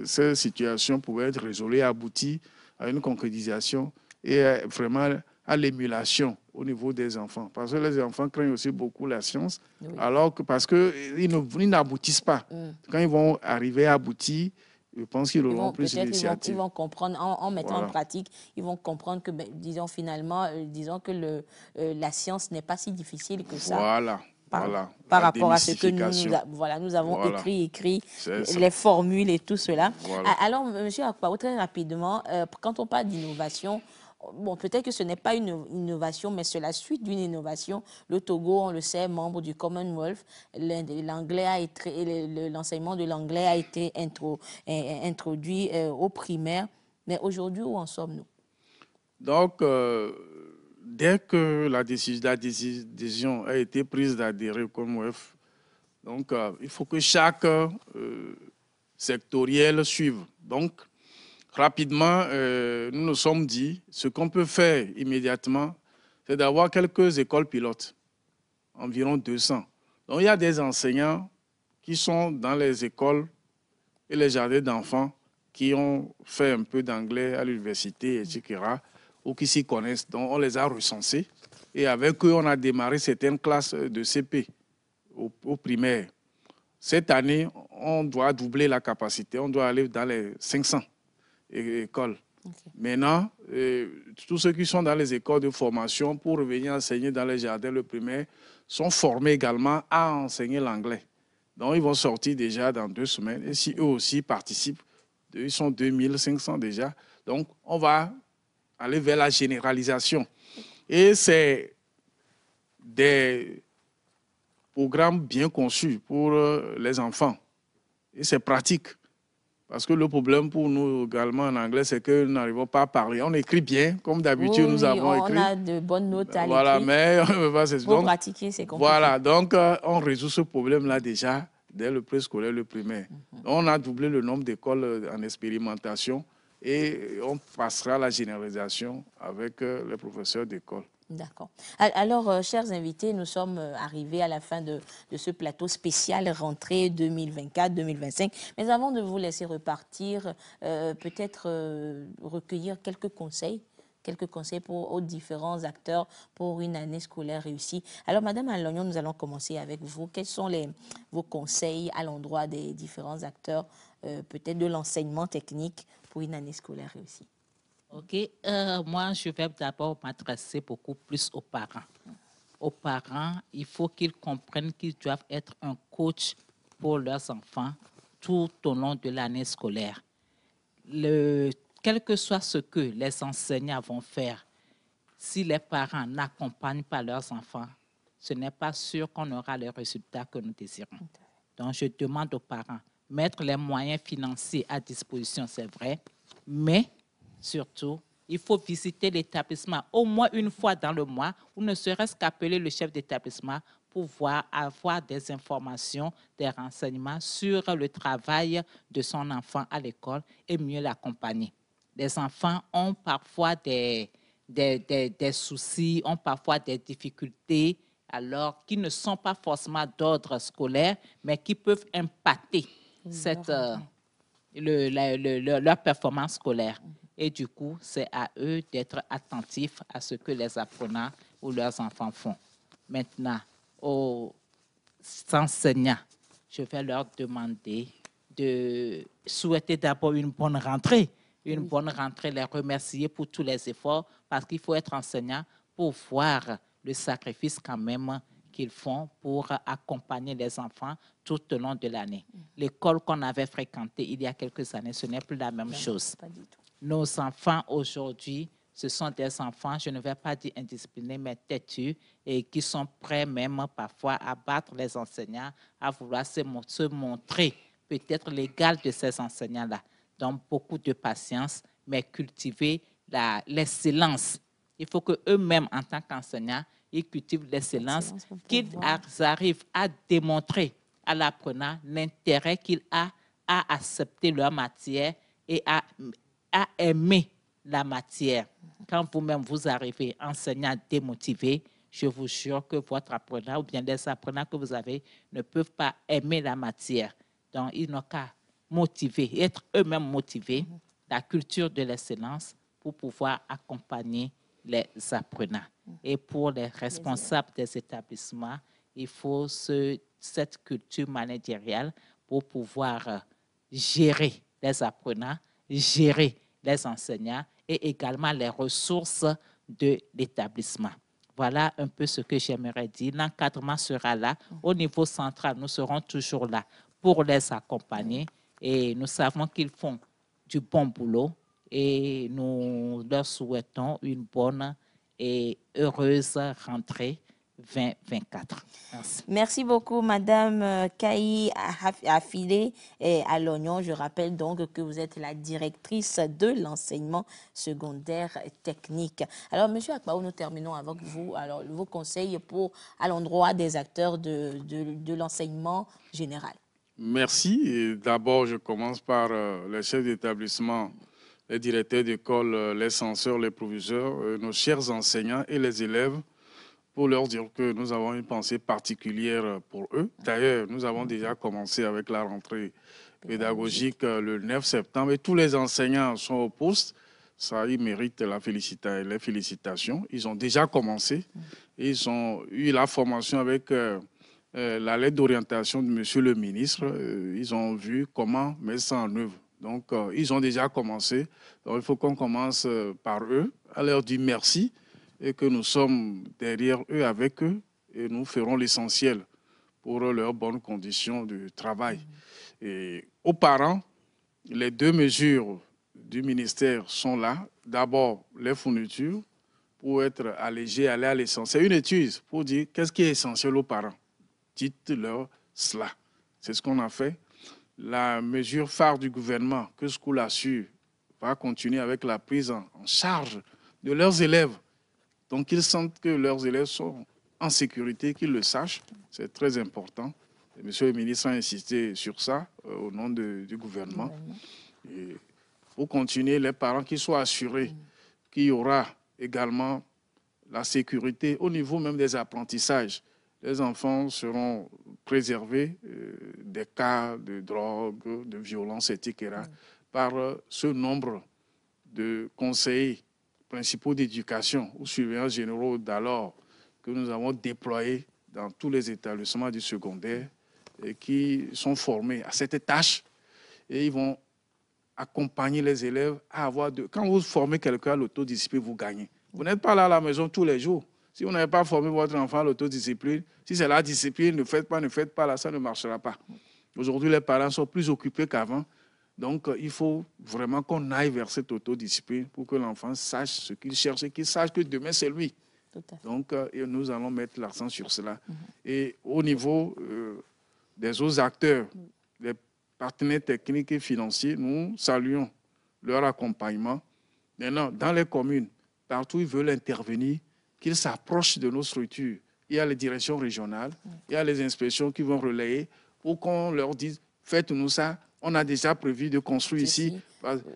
[SPEAKER 2] ces situations pouvoir être résolues et aboutir à une concrétisation et vraiment à l'émulation au niveau des enfants. Parce que les enfants craignent aussi beaucoup la science, alors que parce qu'ils n'aboutissent pas. Quand ils vont arriver à aboutir, je pense qu'ils auront plus d'initiative.
[SPEAKER 1] Ils vont comprendre, en mettant en pratique, ils vont comprendre que, disons finalement, disons que la science n'est pas si difficile que ça.
[SPEAKER 2] Voilà.
[SPEAKER 1] Par rapport à ce que nous avons écrit les formules et tout cela. Voilà. Alors, M. Akpaou, très rapidement, quand on parle d'innovation, bon, peut-être que ce n'est pas une innovation, mais c'est la suite d'une innovation. Le Togo, on le sait, membre du Commonwealth, l'enseignement de l'anglais a été introduit au primaire. Mais aujourd'hui, où en sommes-nous?
[SPEAKER 2] Donc, dès que la décision a été prise d'adhérer au Commonwealth, donc, il faut que chaque sectoriel suive. Donc, rapidement, nous nous sommes dit, ce qu'on peut faire immédiatement, c'est d'avoir quelques écoles pilotes, environ 200. Donc, il y a des enseignants qui sont dans les écoles et les jardins d'enfants qui ont fait un peu d'anglais à l'université, etc., ou qui s'y connaissent. Donc, on les a recensés. Et avec eux, on a démarré certaines classes de CP au primaire. Cette année, on doit doubler la capacité. On doit aller dans les 500 écoles. Okay. Maintenant, tous ceux qui sont dans les écoles de formation pour revenir enseigner dans les jardins, le primaire, sont formés également à enseigner l'anglais. Donc, ils vont sortir déjà dans 2 semaines. Et si eux aussi participent, ils sont 2500 déjà. Donc, on va aller vers la généralisation. Et c'est des programmes bien conçus pour les enfants. Et c'est pratique. Parce que le problème pour nous également en anglais, c'est que nous n'arrivons pas à parler. On écrit bien, comme d'habitude,
[SPEAKER 1] oui,
[SPEAKER 2] nous avons écrit.
[SPEAKER 1] On a de bonnes notes à l'écrit.
[SPEAKER 2] Voilà, mais
[SPEAKER 1] pour pratiquer, c'est compliqué.
[SPEAKER 2] Voilà, donc on résout ce problème-là déjà dès le préscolaire, le primaire. On a doublé le nombre d'écoles en expérimentation et on passera à la généralisation avec les professeurs d'école.
[SPEAKER 1] D'accord. Alors, chers invités, nous sommes arrivés à la fin de ce plateau spécial rentrée 2024-2025. Mais avant de vous laisser repartir, peut-être recueillir quelques conseils aux différents acteurs pour une année scolaire réussie. Alors, Madame Alognon, nous allons commencer avec vous. Quels sont vos conseils à l'endroit des différents acteurs, peut-être de l'enseignement technique pour une année scolaire réussie?
[SPEAKER 3] Ok, moi je vais d'abord m'adresser beaucoup plus aux parents. Aux parents, il faut qu'ils comprennent qu'ils doivent être un coach pour leurs enfants tout au long de l'année scolaire. Quel que soit ce que les enseignants vont faire, si les parents n'accompagnent pas leurs enfants, ce n'est pas sûr qu'on aura les résultats que nous désirons. Donc je demande aux parents, mettre les moyens financiers à disposition, c'est vrai, mais surtout, il faut visiter l'établissement au moins une fois dans le mois, ou ne serait-ce qu'appeler le chef d'établissement pour avoir des informations, des renseignements sur le travail de son enfant à l'école et mieux l'accompagner. Les enfants ont parfois des soucis, ont parfois des difficultés, alors qui ne sont pas forcément d'ordre scolaire, mais qui peuvent impacter leur performance scolaire. Et du coup, c'est à eux d'être attentifs à ce que les apprenants ou leurs enfants font. Maintenant, aux enseignants, je vais leur demander de souhaiter d'abord une bonne rentrée. Une bonne rentrée, les remercier pour tous les efforts, parce qu'il faut être enseignant pour voir le sacrifice quand même qu'ils font pour accompagner les enfants tout au long de l'année. L'école qu'on avait fréquentée il y a quelques années, ce n'est plus la même chose. Pas du tout. Nos enfants aujourd'hui, ce sont des enfants, je ne vais pas dire indisciplinés, mais têtus, et qui sont prêts même parfois à battre les enseignants, à vouloir se montrer peut-être l'égal de ces enseignants-là. Donc, beaucoup de patience, mais cultiver l'excellence. Il faut qu'eux-mêmes, en tant qu'enseignants, ils cultivent l'excellence, qu'ils arrivent à démontrer à l'apprenant l'intérêt qu'il a à accepter leur matière et à aimer la matière. Quand vous-même vous arrivez enseignant démotivé, je vous jure que votre apprenant ou bien les apprenants que vous avez ne peuvent pas aimer la matière. Donc, ils n'ont qu'à motiver, être eux-mêmes motivés, la culture de l'excellence pour pouvoir accompagner les apprenants. Et pour les responsables des établissements, il faut cette culture managériale pour pouvoir gérer les apprenants, gérer les enseignants et également les ressources de l'établissement. Voilà un peu ce que j'aimerais dire. L'encadrement sera là. Au niveau central, nous serons toujours là pour les accompagner et nous savons qu'ils font du bon boulot et nous leur souhaitons une bonne et heureuse rentrée 2024. Merci.
[SPEAKER 1] Merci beaucoup, Madame Kaï Affilé et à l'Oignon. Je rappelle donc que vous êtes la directrice de l'enseignement secondaire technique. Alors, Monsieur Akpaou, nous terminons avec vous. Alors, vos conseils à l'endroit des acteurs de l'enseignement général.
[SPEAKER 2] Merci. D'abord, je commence par les chefs d'établissement, les directeurs d'école, les censeurs, les proviseurs, nos chers enseignants et les élèves, pour leur dire que nous avons une pensée particulière pour eux. D'ailleurs, nous avons déjà commencé avec la rentrée pédagogique le 9 septembre et tous les enseignants sont au poste. Ça, ils méritent les félicitations. Ils ont déjà commencé. Ils ont eu la formation avec la lettre d'orientation de Monsieur le ministre. Ils ont vu comment mettre ça en œuvre. Donc, ils ont déjà commencé. Donc, il faut qu'on commence par eux, à leur dire merci et que nous sommes derrière eux, avec eux, et nous ferons l'essentiel pour leurs bonnes conditions de travail. Et aux parents, les deux mesures du ministère sont là. D'abord, les fournitures pour être allégées, aller à l'essentiel. C'est une étude pour dire qu'est-ce qui est essentiel aux parents. Dites-leur cela. C'est ce qu'on a fait. La mesure phare du gouvernement, que School assure, va continuer avec la prise en charge de leurs élèves. Donc, ils sentent que leurs élèves sont en sécurité, qu'ils le sachent. C'est très important. Et Monsieur le ministre a insisté sur ça au nom du gouvernement. Et pour continuer, les parents qui soient assurés qu'il y aura également la sécurité au niveau même des apprentissages. Les enfants seront préservés des cas de drogue, de violence, etc. par ce nombre de conseillers principaux d'éducation ou surveillants généraux d'alors que nous avons déployés dans tous les établissements du secondaire et qui sont formés à cette tâche et ils vont accompagner les élèves à avoir de... Quand vous formez quelqu'un à l'autodiscipline, vous gagnez. Vous n'êtes pas là à la maison tous les jours. Si vous n'avez pas formé votre enfant à l'autodiscipline, si c'est la discipline, ne faites pas, là, ça ne marchera pas. Aujourd'hui, les parents sont plus occupés qu'avant. Donc, il faut vraiment qu'on aille vers cette autodiscipline pour que l'enfant sache ce qu'il cherche et qu'il sache que demain, c'est lui. Donc, nous allons mettre l'accent sur cela. Et au niveau des autres acteurs, des partenaires techniques et financiers, nous saluons leur accompagnement. Maintenant, dans les communes, partout où ils veulent intervenir, qu'ils s'approchent de nos structures. Il y a les directions régionales, il y a les inspections qui vont relayer pour qu'on leur dise « faites-nous ça ». On a déjà prévu de construire ici.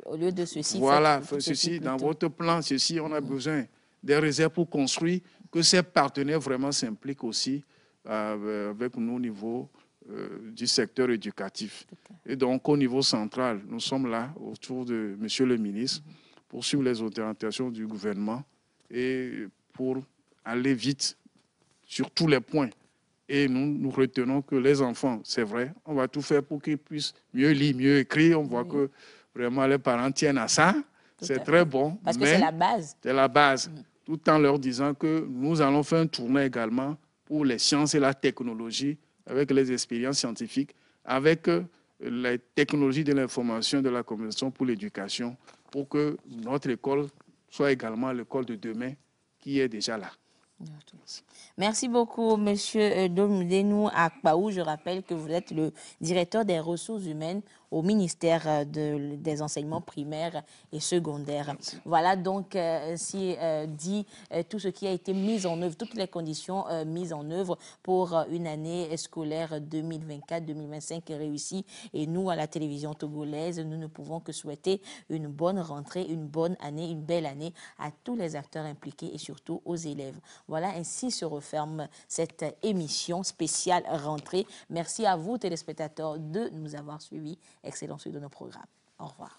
[SPEAKER 1] Au lieu de ceci,
[SPEAKER 2] voilà, ceci, dans votre plan, ceci, on a besoin des réserves pour construire, que ces partenaires vraiment s'impliquent aussi avec nous au niveau du secteur éducatif. Et donc, au niveau central, nous sommes là, autour de Monsieur le ministre, pour suivre les orientations du gouvernement et pour aller vite sur tous les points. Et nous retenons que les enfants, c'est vrai, on va tout faire pour qu'ils puissent mieux lire, mieux écrire. On voit que vraiment les parents tiennent à ça. C'est très bon.
[SPEAKER 1] Parce que c'est la base.
[SPEAKER 2] C'est la base. Tout en leur disant que nous allons faire un tournoi également pour les sciences et la technologie, avec les expériences scientifiques, avec les technologies de l'information et de la communication pour l'éducation, pour que notre école soit également l'école de demain qui est déjà là.
[SPEAKER 1] Merci beaucoup, Monsieur Domdenou Akpaou. Je rappelle que vous êtes le directeur des ressources humaines au ministère des enseignements primaires et secondaires. Voilà donc dit tout ce qui a été mis en œuvre, toutes les conditions mises en œuvre pour une année scolaire 2024-2025 réussie. Et nous, à la télévision togolaise, nous ne pouvons que souhaiter une bonne rentrée, une bonne année, une belle année à tous les acteurs impliqués et surtout aux élèves. Voilà, ainsi se referme cette émission spéciale rentrée. Merci à vous, téléspectateurs, de nous avoir suivis. Excellent suite de nos programmes. Au revoir.